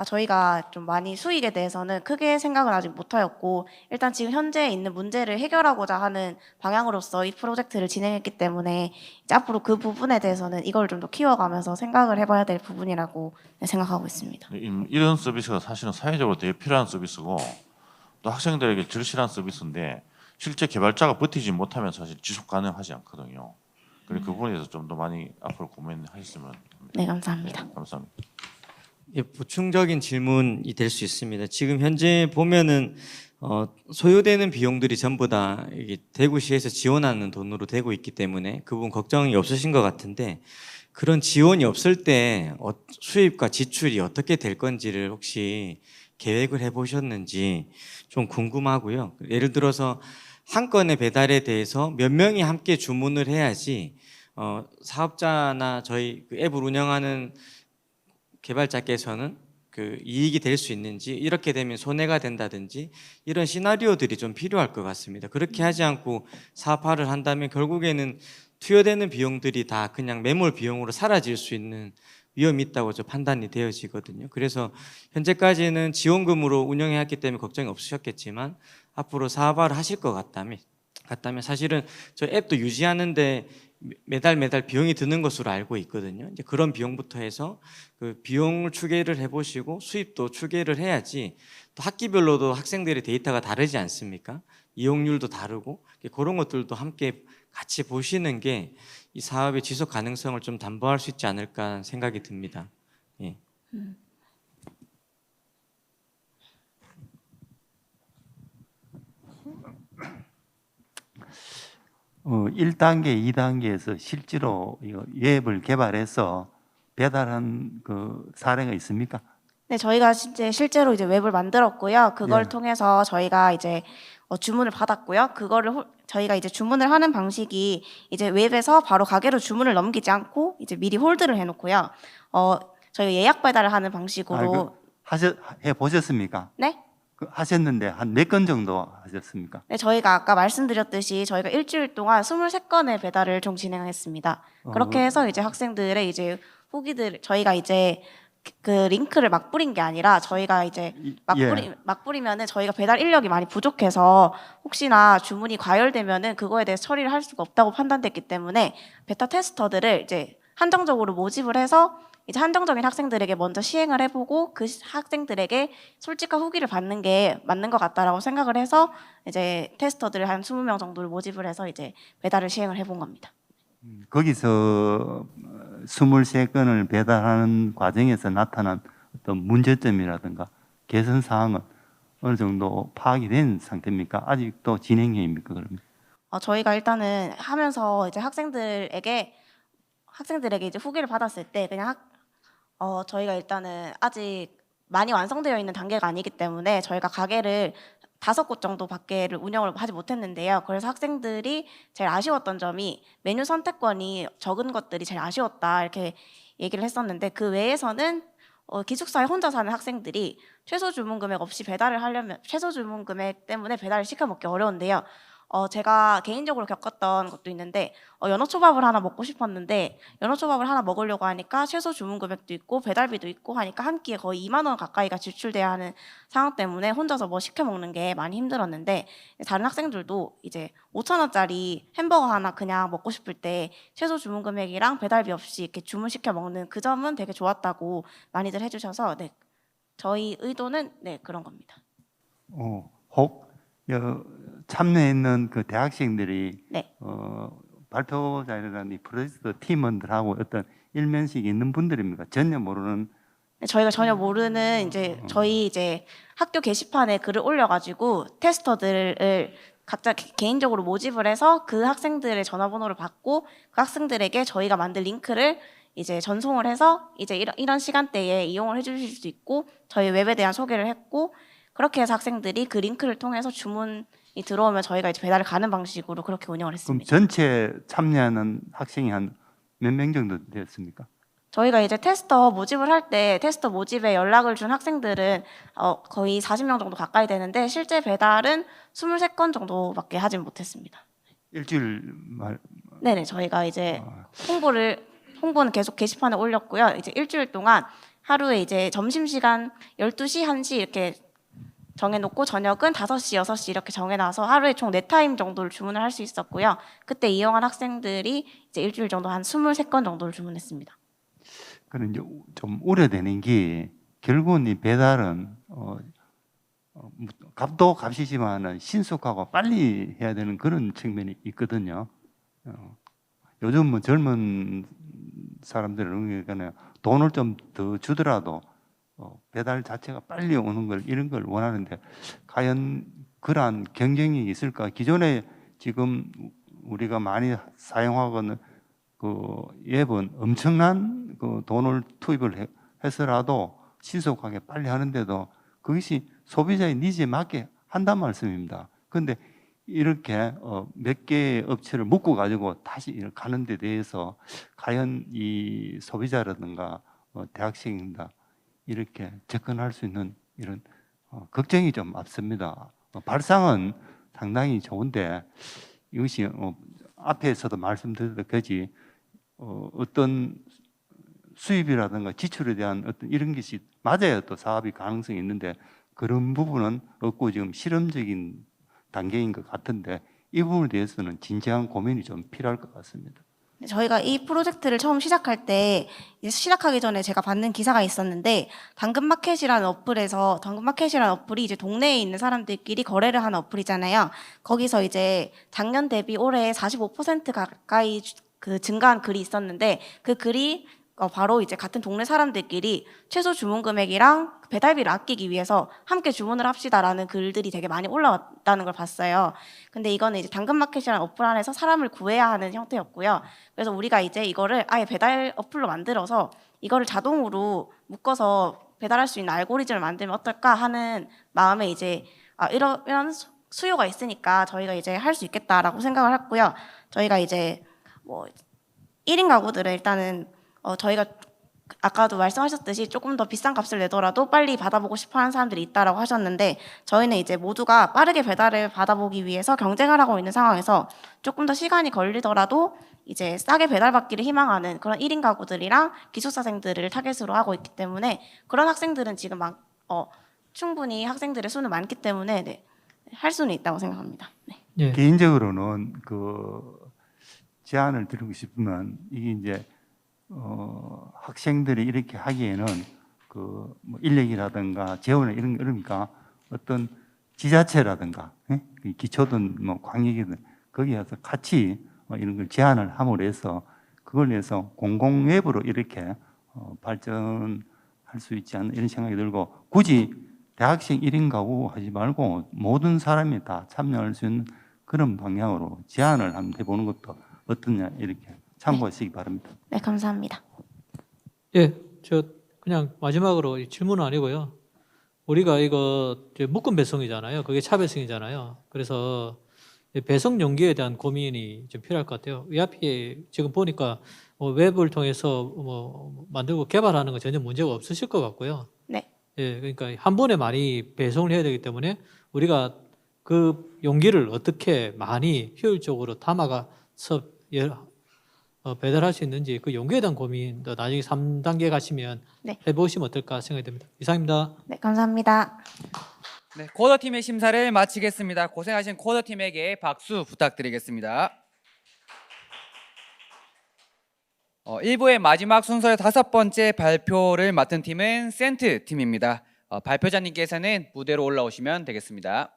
S12: 저희가 좀 많이 수익에 대해서는 크게 생각을 아직 못하였고 일단 지금 현재 있는 문제를 해결하고자 하는 방향으로서 이 프로젝트를 진행했기 때문에 이제 앞으로 그 부분에 대해서는 이걸 좀 더 키워가면서 생각을 해봐야 될 부분이라고 생각하고 있습니다.
S7: 이런 서비스가 사실은 사회적으로 되게 필요한 서비스고 또 학생들에게 절실한 서비스인데 실제 개발자가 버티지 못하면 사실 지속 가능하지 않거든요. 그래서 그 부분에 대해서 좀 더 많이 앞으로 고민하셨으면 합니다.
S12: 네, 감사합니다.
S7: 네, 감사합니다.
S6: 예, 보충적인 질문이 될 수 있습니다. 지금 현재 보면은 소요되는 비용들이 전부 다 이게 대구시에서 지원하는 돈으로 되고 있기 때문에 그 부분 걱정이 없으신 것 같은데 그런 지원이 없을 때 수입과 지출이 어떻게 될 건지를 혹시 계획을 해보셨는지 좀 궁금하고요. 예를 들어서 한 건의 배달에 대해서 몇 명이 함께 주문을 해야지 사업자나 저희 그 앱을 운영하는 개발자께서는 그 이익이 될 수 있는지 이렇게 되면 손해가 된다든지 이런 시나리오들이 좀 필요할 것 같습니다. 그렇게 하지 않고 사업화를 한다면 결국에는 투여되는 비용들이 다 그냥 매몰 비용으로 사라질 수 있는 위험이 있다고 판단이 되어지거든요. 그래서 현재까지는 지원금으로 운영해왔기 때문에 걱정이 없으셨겠지만 앞으로 사업화를 하실 것 같다면 사실은 저 앱도 유지하는데 매달 비용이 드는 것으로 알고 있거든요. 이제 그런 비용부터 해서 그 비용을 추계를 해보시고 수입도 추계를 해야지 또 학기별로도 학생들의 데이터가 다르지 않습니까? 이용률도 다르고 그런 것들도 함께 같이 보시는 게 이 사업의 지속 가능성을 좀 담보할 수 있지 않을까 생각이 듭니다. 예.
S8: 1단계, 2단계에서 실제로 웹을 개발해서 배달한 그 사례가 있습니까?
S12: 네, 저희가 실제로 이제 웹을 만들었고요. 그걸
S8: 예.
S12: 통해서 저희가 이제 주문을 받았고요. 그거를 저희가 이제 주문을 하는 방식이 이제 웹에서 바로 가게로 주문을 넘기지 않고 이제 미리 홀드를 해놓고요. 저희가 예약 배달을 하는 방식으로
S8: 해 보셨습니까?
S12: 네?
S8: 하셨는데 한 몇 건 정도 하셨습니까?
S12: 네, 저희가 아까 말씀드렸듯이 저희가 일주일 동안 23건의 배달을 총 진행했습니다. 그렇게 해서 이제 학생들의 이제 후기들 저희가 이제 그 링크를 막 뿌린 게 아니라 저희가 이제 막 뿌리면은 저희가 배달 인력이 많이 부족해서 혹시나 주문이 과열되면은 그거에 대해서 처리를 할 수가 없다고 판단됐기 때문에 베타 테스터들을 이제 한정적으로 모집을 해서 이제 한정적인 학생들에게 먼저 시행을 해보고 그 학생들에게 솔직한 후기를 받는 게 맞는 것 같다라고 생각을 해서 이제 테스터들을 한 20명 정도를 모집을 해서 이제 배달을 시행을 해본 겁니다.
S8: 거기서 23건을 배달하는 과정에서 나타난 어떤 문제점이라든가 개선 사항은 어느 정도 파악이 된 상태입니까? 아직도 진행형입니까? 그러면?
S12: 저희가 일단은 하면서 이제 학생들에게 이제 후기를 받았을 때 그냥 저희가 일단은 아직 많이 완성되어 있는 단계가 아니기 때문에 저희가 가게를 5곳 정도밖에를 운영을 하지 못했는데요. 그래서 학생들이 제일 아쉬웠던 점이 메뉴 선택권이 적은 것들이 제일 아쉬웠다 이렇게 얘기를 했었는데 그 외에서는 기숙사에 혼자 사는 학생들이 최소 주문 금액 없이 배달을 하려면 최소 주문 금액 때문에 배달을 시켜 먹기 어려운데요. 제가 개인적으로 겪었던 것도 있는데 연어초밥을 하나 먹고 싶었는데 연어초밥을 하나 먹으려고 하니까 최소 주문 금액도 있고 배달비도 있고 하니까 한 끼에 거의 2만 원 가까이가 지출돼야 하는 상황 때문에 혼자서 뭐 시켜 먹는 게 많이 힘들었는데 다른 학생들도 이제 5천 원짜리 햄버거 하나 그냥 먹고 싶을 때 최소 주문 금액이랑 배달비 없이 이렇게 주문시켜 먹는 그 점은 되게 좋았다고 많이들 해주셔서 네, 저희 의도는 네 그런 겁니다.
S8: 혹 참여했는 그 대학생들이
S12: 네.
S8: 발표자라는 이 프로젝트 팀원들하고 어떤 일면식이 있는 분들입니까? 전혀 모르는.
S12: 네, 저희가 전혀 모르는 이제 저희 이제 학교 게시판에 글을 올려가지고 테스터들을 각자 개인적으로 모집을 해서 그 학생들의 전화번호를 받고 그 학생들에게 저희가 만든 링크를 이제 전송을 해서 이제 이런 시간대에 이용을 해주실 수 있고 저희 웹에 대한 소개를 했고 그렇게 해서 학생들이 그 링크를 통해서 주문 들어오면 저희가 이제 배달을 가는 방식으로 그렇게 운영을
S8: 그럼
S12: 했습니다.
S8: 전체 참여하는 학생이 한 몇 명 정도 되었습니까?
S12: 저희가 이제 테스터 모집을 할 때 테스터 모집에 연락을 준 학생들은 거의 40명 정도 가까이 되는데 실제 배달은 23건 정도밖에 하진 못했습니다.
S8: 일주일 말
S12: 네네, 저희가 이제 홍보는 계속 게시판에 올렸고요. 이제 일주일 동안 하루에 이제 점심시간 12시, 1시 이렇게 정해놓고 저녁은 5시, 6시 이렇게 정해놔서 하루에 총 4타임 정도를 주문을 할 수 있었고요. 그때 이용한 학생들이 이제 일주일 정도 한 23건 정도를 주문했습니다.
S8: 그런 이제 좀 우려되는 게 결국은 이 배달은 값도 값이지만은 신속하고 빨리 해야 되는 그런 측면이 있거든요. 요즘 뭐 젊은 사람들은 그러니까 돈을 좀 더 주더라도 배달 자체가 빨리 오는 걸 이런 걸 원하는데 과연 그러한 경쟁이 있을까? 기존에 지금 우리가 많이 사용하고는 그 앱은 엄청난 그 돈을 투입을 해서라도 신속하게 빨리 하는데도 그것이 소비자의 니즈에 맞게 한단 말씀입니다. 그런데 이렇게 몇 개의 업체를 묶어 가지고 다시 가는 데 대해서 과연 이 소비자라든가 대학생이다 이렇게 접근할 수 있는 이런 걱정이 좀 앞섭니다. 발상은 상당히 좋은데 이것이 앞에서도 말씀드렸듯이 어떤 수입이라든가 지출에 대한 어떤 이런 것이 맞아야 또 사업이 가능성이 있는데 그런 부분은 없고 지금 실험적인 단계인 것 같은데 이 부분에 대해서는 진지한 고민이 좀 필요할 것 같습니다.
S12: 저희가 이 프로젝트를 처음 시작할 때 시작하기 전에 제가 받는 기사가 있었는데 당근마켓이라는 어플이 이제 동네에 있는 사람들끼리 거래를 하는 어플이잖아요. 거기서 이제 작년 대비 올해 45% 가까이 그 증가한 글이 있었는데 그 글이 바로 이제 같은 동네 사람들끼리 최소 주문 금액이랑 배달비를 아끼기 위해서 함께 주문을 합시다라는 글들이 되게 많이 올라왔다는 걸 봤어요. 근데 이거는 이제 당근마켓이라는 어플 안에서 사람을 구해야 하는 형태였고요. 그래서 우리가 이제 이거를 아예 배달 어플로 만들어서 이거를 자동으로 묶어서 배달할 수 있는 알고리즘을 만들면 어떨까 하는 마음에 이제 이런 수요가 있으니까 저희가 이제 할 수 있겠다라고 생각을 했고요. 저희가 이제 뭐 1인 가구들은 일단은 저희가 아까도 말씀하셨듯이 조금 더 비싼 값을 내더라도 빨리 받아보고 싶어하는 사람들이 있다라고 하셨는데 저희는 이제 모두가 빠르게 배달을 받아보기 위해서 경쟁을 하고 있는 상황에서 조금 더 시간이 걸리더라도 이제 싸게 배달받기를 희망하는 그런 1인 가구들이랑 기숙사생들을 타겟으로 하고 있기 때문에 그런 학생들은 지금 충분히 학생들의 수는 많기 때문에 할 수는 있다고 생각합니다. 네.
S4: 예.
S8: 개인적으로는 그 제안을 드리고 싶으면 이게 이제 학생들이 이렇게 하기에는 그 뭐 인력이라든가 재원을 이러니까 어떤 지자체라든가 기초든 뭐 광역이든 거기에서 같이 이런 걸 제안을 함으로 해서 그걸 위해서 공공 웹으로 이렇게 발전할 수 있지 않나 이런 생각이 들고 굳이 대학생 1인 가구 하지 말고 모든 사람이 다 참여할 수 있는 그런 방향으로 제안을 한번 해보는 것도 어떠냐 이렇게 참고하시기 바랍니다.
S12: 네, 감사합니다.
S4: 예, 저 그냥 마지막으로 질문은 아니고요. 우리가 이거 묶음 배송이잖아요. 그게 차배송이잖아요. 그래서 배송 용기에 대한 고민이 좀 필요할 것 같아요. 이 앞에 지금 보니까 웹을 통해서 뭐 만들고 개발하는 건 전혀 문제가 없으실 것 같고요.
S12: 네.
S4: 예, 그러니까 한 번에 많이 배송을 해야 되기 때문에 우리가 그 용기를 어떻게 많이 효율적으로 담아가서 배달할 수 있는지 그 용기에 대한 고민도 나중에 3단계 가시면 해보시면 어떨까 생각이 듭니다. 이상입니다.
S12: 네, 감사합니다.
S1: 네, 코더팀의 심사를 마치겠습니다. 고생하신 코더팀에게 박수 부탁드리겠습니다. 1부의 마지막 순서의 5번째 발표를 맡은 팀은 센트 팀입니다. 발표자님께서는 무대로 올라오시면 되겠습니다.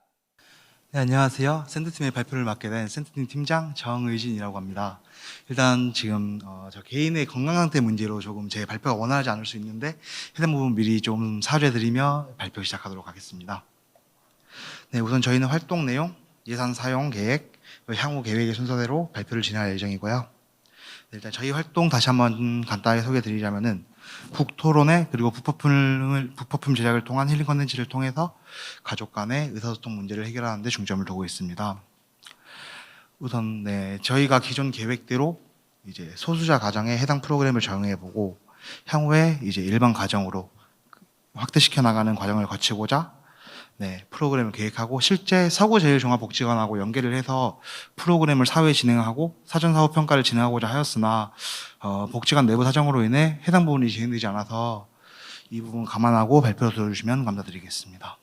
S13: 네, 안녕하세요. 센트팀의 발표를 맡게 된 센트팀 팀장 정의진이라고 합니다. 일단 지금 저 개인의 건강 상태 문제로 조금 제 발표가 원활하지 않을 수 있는데 해당 부분 미리 좀 사죄드리며 발표 시작하도록 하겠습니다. 네, 우선 저희는 활동 내용, 예산 사용 계획, 향후 계획의 순서대로 발표를 진행할 예정이고요. 네, 일단 저희 활동 다시 한번 간단하게 소개해드리자면은 국토론회 그리고 북퍼품 제작을 통한 힐링 컨텐츠를 통해서 가족 간의 의사소통 문제를 해결하는 데 중점을 두고 있습니다. 우선 저희가 기존 계획대로 이제 소수자 가정에 해당 프로그램을 적용해 보고 향후에 이제 일반 가정으로 확대시켜 나가는 과정을 거치고자 프로그램을 계획하고 실제 서구제일종합복지관하고 연계를 해서 프로그램을 사회 진행하고 사전 사후 평가를 진행하고자 하였으나 복지관 내부 사정으로 인해 해당 부분이 진행되지 않아서 이 부분 감안하고 발표를 들어주시면 감사드리겠습니다.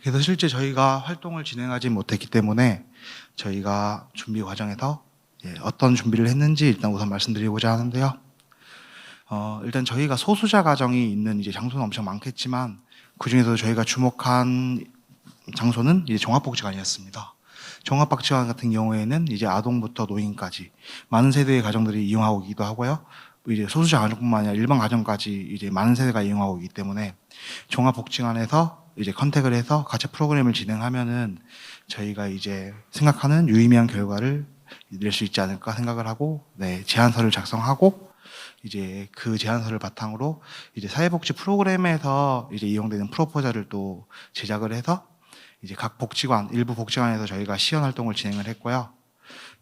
S13: 그래서 실제 저희가 활동을 진행하지 못했기 때문에 저희가 준비 과정에서 어떤 준비를 했는지 일단 우선 말씀드리고자 하는데요. 일단 저희가 소수자 가정이 있는 이제 장소는 엄청 많겠지만 그 중에서 저희가 주목한 장소는 이제 종합복지관이었습니다. 종합복지관 같은 경우에는 이제 아동부터 노인까지 많은 세대의 가정들이 이용하고 있기도 하고요. 이제 소수자 가정뿐만 아니라 일반 가정까지 이제 많은 세대가 이용하고 있기 때문에 종합복지관에서 이제 컨택을 해서 같이 프로그램을 진행하면은 저희가 이제 생각하는 유의미한 결과를 낼 수 있지 않을까 생각을 하고 제안서를 작성하고 이제 그 제안서를 바탕으로 이제 사회복지 프로그램에서 이제 이용되는 프로포절을 또 제작을 해서 이제 각 복지관, 일부 복지관에서 저희가 시연 활동을 진행을 했고요.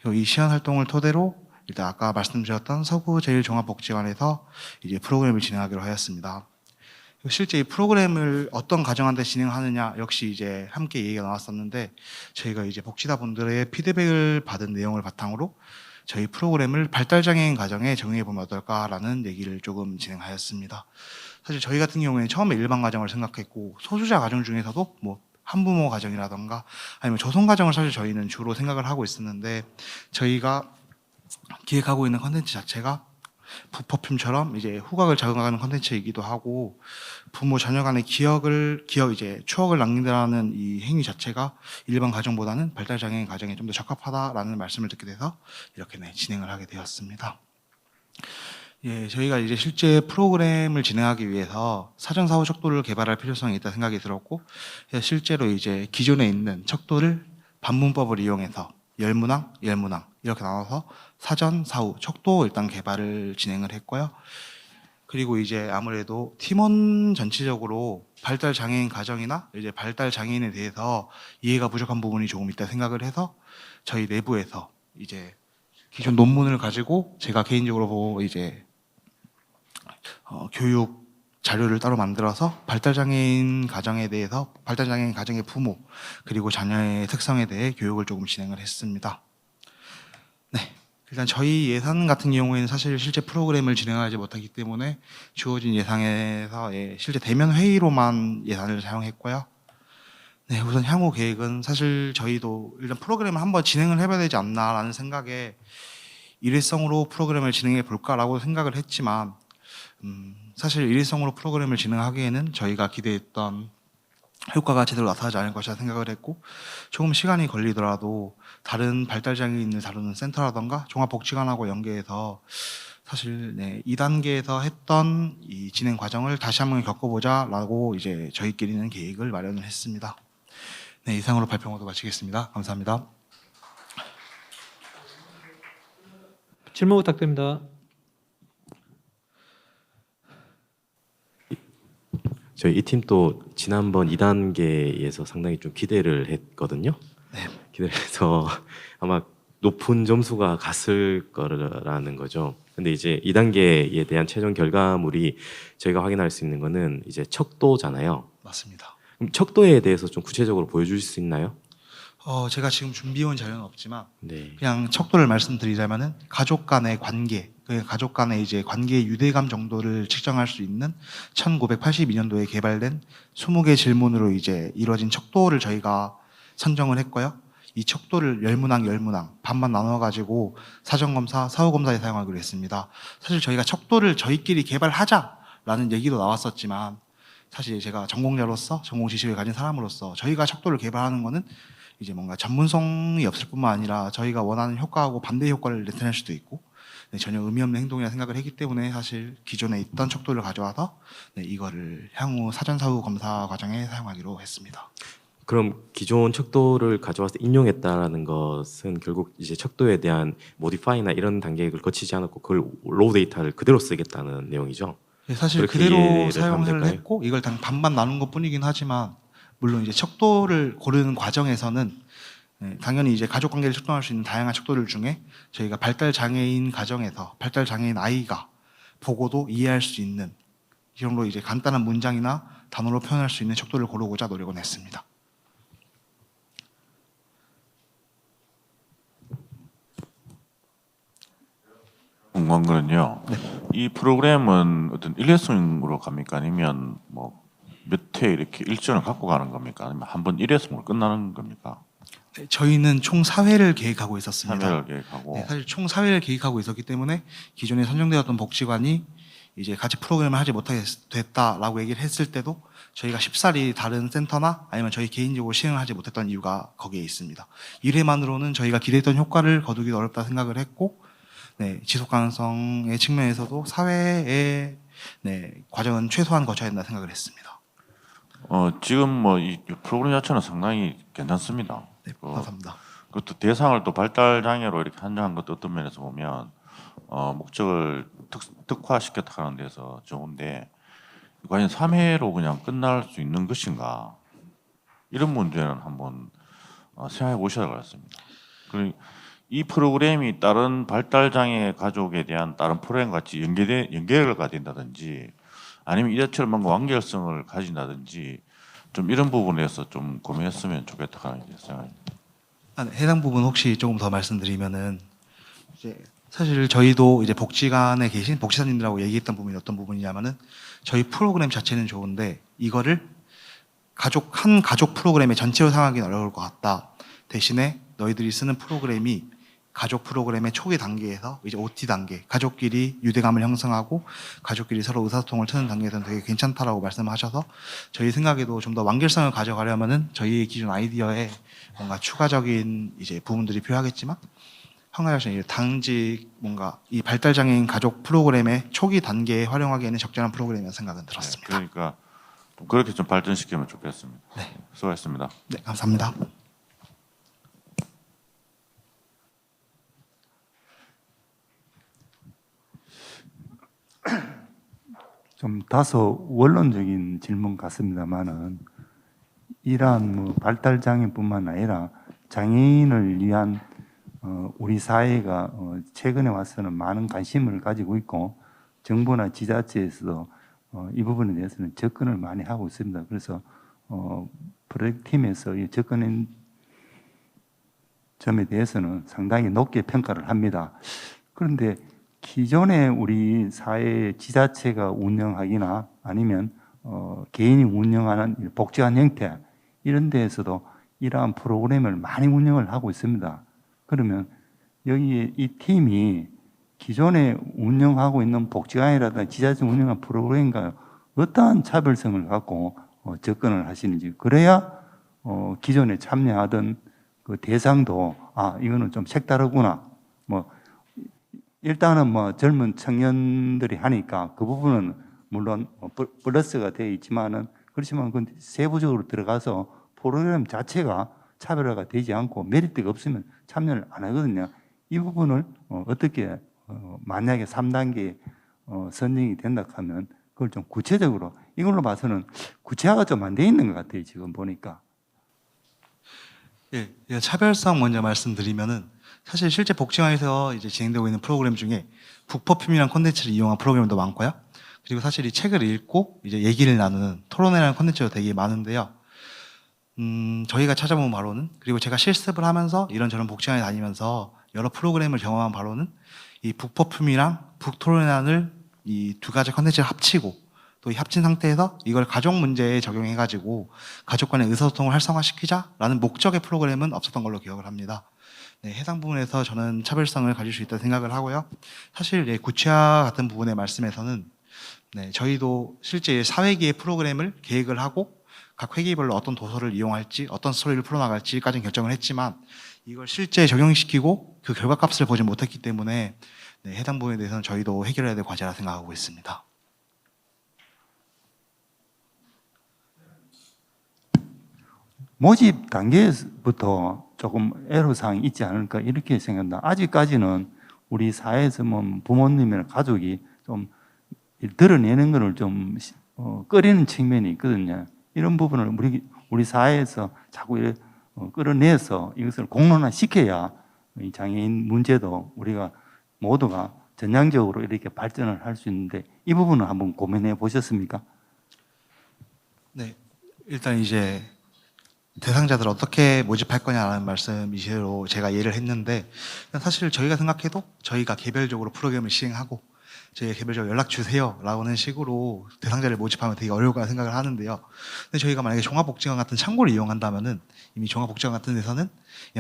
S13: 그리고 이 시연 활동을 토대로 일단 아까 말씀드렸던 서구제일종합복지관에서 이제 프로그램을 진행하기로 하였습니다. 실제 이 프로그램을 어떤 가정한테 진행하느냐 역시 이제 함께 얘기가 나왔었는데 저희가 이제 복지사분들의 피드백을 받은 내용을 바탕으로 저희 프로그램을 발달장애인 가정에 적용해 보면 어떨까라는 얘기를 조금 진행하였습니다. 사실 저희 같은 경우에는 처음에 일반 가정을 생각했고 소수자 가정 중에서도 뭐 한부모 가정이라던가 아니면 조성 가정을 사실 저희는 주로 생각을 하고 있었는데 저희가 기획하고 있는 컨텐츠 자체가 북퍼품처럼 이제 후각을 자극하는 컨텐츠이기도 하고 부모 자녀 간의 추억을 남긴다는 이 행위 자체가 일반 가정보다는 발달장애인 가정에 좀 더 적합하다라는 말씀을 듣게 돼서 이렇게 진행을 하게 되었습니다. 저희가 이제 실제 프로그램을 진행하기 위해서 사전 사후 척도를 개발할 필요성이 있다 생각이 들었고 실제로 이제 기존에 있는 척도를 반문법을 이용해서 열문항 이렇게 나눠서 사전, 사후, 척도 일단 개발을 진행을 했고요. 그리고 이제 아무래도 팀원 전체적으로 발달 장애인 가정이나 이제 발달 장애인에 대해서 이해가 부족한 부분이 조금 있다 생각을 해서 저희 내부에서 이제 기존 논문을 가지고 제가 개인적으로 보고 이제 교육 자료를 따로 만들어서 발달장애인 가정에 대해서 발달장애인 가정의 부모 그리고 자녀의 특성에 대해 교육을 조금 진행을 했습니다. 일단 저희 예산 같은 경우에는 사실 실제 프로그램을 진행하지 못하기 때문에 주어진 예산에서 실제 대면 회의로만 예산을 사용했고요. 우선 향후 계획은 사실 저희도 일단 프로그램을 한번 진행을 해봐야 되지 않나라는 생각에 일회성으로 프로그램을 진행해 볼까라고 생각을 했지만 사실 일회성으로 프로그램을 진행하기에는 저희가 기대했던 효과가 제대로 나타나지 않을 것이라 생각을 했고 조금 시간이 걸리더라도 다른 발달장애인을 다루는 센터라던가 종합복지관하고 연계해서 사실 2단계에서 했던 이 진행 과정을 다시 한번 겪어보자라고 이제 저희끼리는 계획을 마련을 했습니다. 이상으로 발표 모두 마치겠습니다. 감사합니다.
S4: 질문 부탁드립니다.
S10: 저희 이 팀도 지난번 2단계에서 상당히 좀 기대를 했거든요. 기대를 해서 아마 높은 점수가 갔을 거라는 거죠. 근데 이제 2단계에 대한 최종 결과물이 저희가 확인할 수 있는 거는 이제 척도잖아요.
S13: 맞습니다.
S10: 그럼 척도에 대해서 좀 구체적으로 보여주실 수 있나요?
S13: 제가 지금 준비해온 자료는 없지만 그냥 척도를 말씀드리자면은 가족 간의 관계, 가족 간의 이제 관계의 유대감 정도를 측정할 수 있는 1982년도에 개발된 20개 질문으로 이제 이루어진 척도를 저희가 선정을 했고요. 이 척도를 열문항 반만 나눠가지고 사전검사, 사후검사에 사용하기로 했습니다. 사실 저희가 척도를 저희끼리 개발하자라는 얘기도 나왔었지만 사실 제가 전공자로서 전공 지식을 가진 사람으로서 저희가 척도를 개발하는 거는 이제 뭔가 전문성이 없을 뿐만 아니라 저희가 원하는 효과하고 반대 효과를 나타낼 수도 있고 전혀 의미 없는 행동이라 생각을 했기 때문에 사실 기존에 있던 척도를 가져와서 이거를 향후 사전 사후 검사 과정에 사용하기로 했습니다.
S10: 그럼 기존 척도를 가져와서 인용했다라는 것은 결국 이제 척도에 대한 모디파이나 이런 단계를 거치지 않았고 그걸 로우 데이터를 그대로 쓰겠다는 내용이죠.
S13: 예, 사실
S10: 그렇게
S13: 그대로
S10: 이해를 하면
S13: 사용을
S10: 될까요?
S13: 했고 이걸 반반 나눈 것뿐이긴 하지만 물론 이제 척도를 고르는 과정에서는 당연히 이제 가족 관계를 척도할 수 있는 다양한 척도들 중에 저희가 발달 장애인 가정에서 발달 장애인 아이가 보고도 이해할 수 있는 이 정도 이제 간단한 문장이나 단어로 표현할 수 있는 척도를 고르고자 노력을 했습니다.
S7: 궁금한 거는요. 이 프로그램은 어떤 일회성으로 갑니까? 아니면 뭐 몇 회 이렇게 일정을 갖고 가는 겁니까? 아니면 한 번 일회성으로 끝나는 겁니까?
S13: 네, 저희는 총 4회를 계획하고 있었습니다.
S7: 3회를 계획하고.
S13: 네, 사실 총 4회를 계획하고 있었기 때문에 기존에 선정되었던 복지관이 이제 같이 프로그램을 하지 못하게 됐다라고 얘기를 했을 때도 저희가 쉽사리 다른 센터나 아니면 저희 개인적으로 시행을 하지 못했던 이유가 거기에 있습니다. 1회만으로는 저희가 기대했던 효과를 거두기도 어렵다 생각을 했고 네, 지속 가능성의 측면에서도 사회의 과정은 최소한 거쳐야 된다 생각을 했습니다.
S7: 지금 뭐 이 프로그램 자체는 상당히 괜찮습니다.
S13: 네, 감사합니다.
S7: 그것도 대상을 또 발달 장애로 이렇게 한정한 것도 어떤 면에서 보면 목적을 특화시켰다 하는 데서 좋은데 과연 3회로 그냥 끝날 수 있는 것인가 이런 문제는 한번 생각해 보셔야 할 것 같습니다. 그리고 이 프로그램이 다른 발달 장애 가족에 대한 다른 프로그램 같이 연계를 가진다든지 아니면 이래처럼 뭔가 완결성을 가진다든지 좀 이런 부분에서 좀 고민했으면 좋겠다 하는 생각입니다.
S13: 해당 부분 혹시 조금 더 말씀드리면은 이제 사실 저희도 이제 복지관에 계신 복지사님들하고 얘기했던 부분이 어떤 부분이냐면은 저희 프로그램 자체는 좋은데 이거를 한 가족 프로그램의 전체로 상하기는 어려울 것 같다. 대신에 너희들이 쓰는 프로그램이 가족 프로그램의 초기 단계에서 이제 OT 단계, 가족끼리 유대감을 형성하고 가족끼리 서로 의사소통을 트는 단계에서는 되게 괜찮다라고 말씀하셔서 저희 생각에도 좀 더 완결성을 가져가려면은 저희의 기존 아이디어에 뭔가 추가적인 이제 부분들이 필요하겠지만 한가하신 당직 뭔가 이 발달 장애인 가족 프로그램의 초기 단계에 활용하기에는 적절한 프로그램이라는 생각은 들었습니다.
S7: 그러니까 좀 그렇게 좀 발전시키면 좋겠습니다.
S13: 네.
S7: 수고하셨습니다.
S13: 네, 감사합니다.
S8: 좀 다소 원론적인 질문 같습니다만은 이러한 뭐 발달 장애뿐만 아니라 장애인을 위한 우리 사회가 최근에 와서는 많은 관심을 가지고 있고 정부나 지자체에서도 이 부분에 대해서는 접근을 많이 하고 있습니다. 그래서 프로젝트 팀에서 이 접근한 점에 대해서는 상당히 높게 평가를 합니다. 그런데 기존에 우리 사회 지자체가 운영하기나 아니면 개인이 운영하는 복지관 형태 이런 데에서도 이러한 프로그램을 많이 운영을 하고 있습니다. 그러면 여기 이 팀이 기존에 운영하고 있는 복지관이라든지 지자체 운영한 프로그램과 어떠한 차별성을 갖고 접근을 하시는지, 그래야 기존에 참여하던 그 대상도 이거는 좀 색다르구나. 뭐 일단은 뭐 젊은 청년들이 하니까 그 부분은 물론 플러스가 되어 있지만은 그렇지만 그 세부적으로 들어가서 프로그램 자체가 차별화가 되지 않고 메리트가 없으면 참여를 안 하거든요. 이 부분을 어떻게 만약에 3단계 선정이 된다 하면 그걸 좀 구체적으로 이걸로 봐서는 구체화가 좀 안 돼 있는 것 같아요. 지금 보니까.
S13: 예, 차별성 먼저 말씀드리면은 사실 실제 복지관에서 이제 진행되고 있는 프로그램 중에 북퍼퓸이라는 콘텐츠를 이용한 프로그램도 많고요. 그리고 사실 이 책을 읽고 이제 얘기를 나누는 토론회라는 콘텐츠도 되게 많은데요. 저희가 찾아본 바로는, 그리고 제가 실습을 하면서 이런저런 복지관에 다니면서 여러 프로그램을 경험한 바로는 이 북퍼퓸이랑 북토론회를 이 두 가지 콘텐츠를 합치고 또 이 합친 상태에서 이걸 가족 문제에 적용해가지고 가족 간의 의사소통을 활성화시키자라는 목적의 프로그램은 없었던 걸로 기억을 합니다. 네, 해당 부분에서 저는 차별성을 가질 수 있다고 생각을 하고요. 사실 구체화 같은 부분의 말씀에서는 저희도 실제 사회기의 프로그램을 계획을 하고 각 회기별로 어떤 도서를 이용할지 어떤 스토리를 풀어나갈지까지는 결정을 했지만 이걸 실제 적용시키고 그 결과값을 보지 못했기 때문에 해당 부분에 대해서는 저희도 해결해야 될 과제라 생각하고 있습니다.
S8: 모집 단계에서부터 조금 애로사항이 있지 않을까 이렇게 생각합니다. 아직까지는 우리 사회에서 뭐 부모님이나 가족이 좀 드러내는 것을 좀 꺼리는 측면이 있거든요. 이런 부분을 우리 사회에서 자꾸 끌어내서 이것을 공론화 시켜야 이 장애인 문제도 우리가 모두가 전향적으로 이렇게 발전을 할 수 있는데 이 부분은 한번 고민해 보셨습니까?
S13: 네, 일단 이제 대상자들을 어떻게 모집할 거냐라는 말씀이시로 제가 이해를 했는데 사실 저희가 생각해도 저희가 개별적으로 프로그램을 시행하고 저희가 개별적으로 연락 주세요라고 하는 식으로 대상자를 모집하면 되게 어려울 거라 생각을 하는데요. 근데 저희가 만약에 종합복지관 같은 창구를 이용한다면은 이미 종합복지관 같은 데서는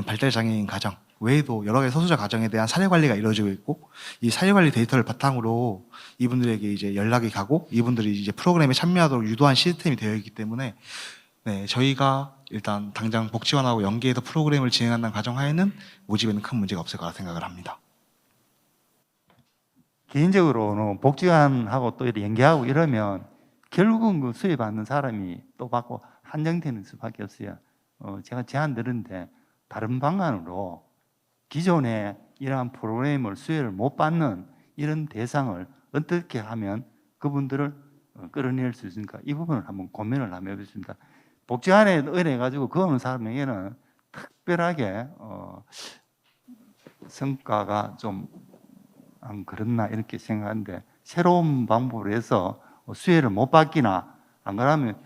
S13: 발달장애인 가정 외에도 여러 가지 소수자 가정에 대한 사례 관리가 이루어지고 있고 이 사례 관리 데이터를 바탕으로 이분들에게 이제 연락이 가고 이분들이 이제 프로그램에 참여하도록 유도한 시스템이 되어 있기 때문에 네, 저희가 일단 당장 복지관하고 연계해서 프로그램을 진행한다는 가정하에는 모집에는 큰 문제가 없을 거라 생각을 합니다.
S8: 개인적으로는 복지관하고 또 이렇게 연계하고 이러면 결국은 그 수혜받는 사람이 또 받고 한정되는 수밖에 없어요. 제가 제안 드렸는데 다른 방안으로 기존에 이러한 프로그램을 수혜를 못 받는 이런 대상을 어떻게 하면 그분들을 끌어낼 수 있을까? 이 부분을 한번 고민을 한번 해보겠습니다. 복지관에 의뢰해가지고 그 어느 사람에게는 특별하게 성과가 좀 안 그렇나 이렇게 생각하는데 새로운 방법으로 해서 수혜를 못 받기나 안 그러면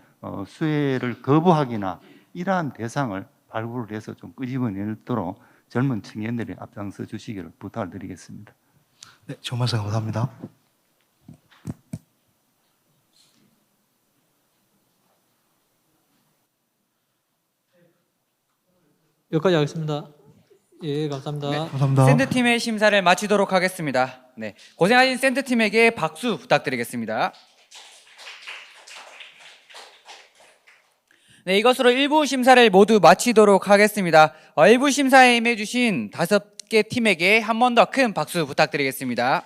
S8: 수혜를 거부하기나 이러한 대상을 발굴을 해서 좀 끄집어내도록 젊은 청년들이 앞장서 주시기를 부탁을 드리겠습니다.
S13: 네, 좋은 말씀 감사합니다.
S4: 여기까지 하겠습니다. 예, 감사합니다.
S1: 네,
S13: 감사합니다.
S1: 샌드팀의 심사를 마치도록 하겠습니다. 네, 고생하신 샌드팀에게 박수 부탁드리겠습니다. 네, 이것으로 1부 심사를 모두 마치도록 하겠습니다. 1부 심사에 임해주신 5개 팀에게 한 번 더 큰 박수 부탁드리겠습니다.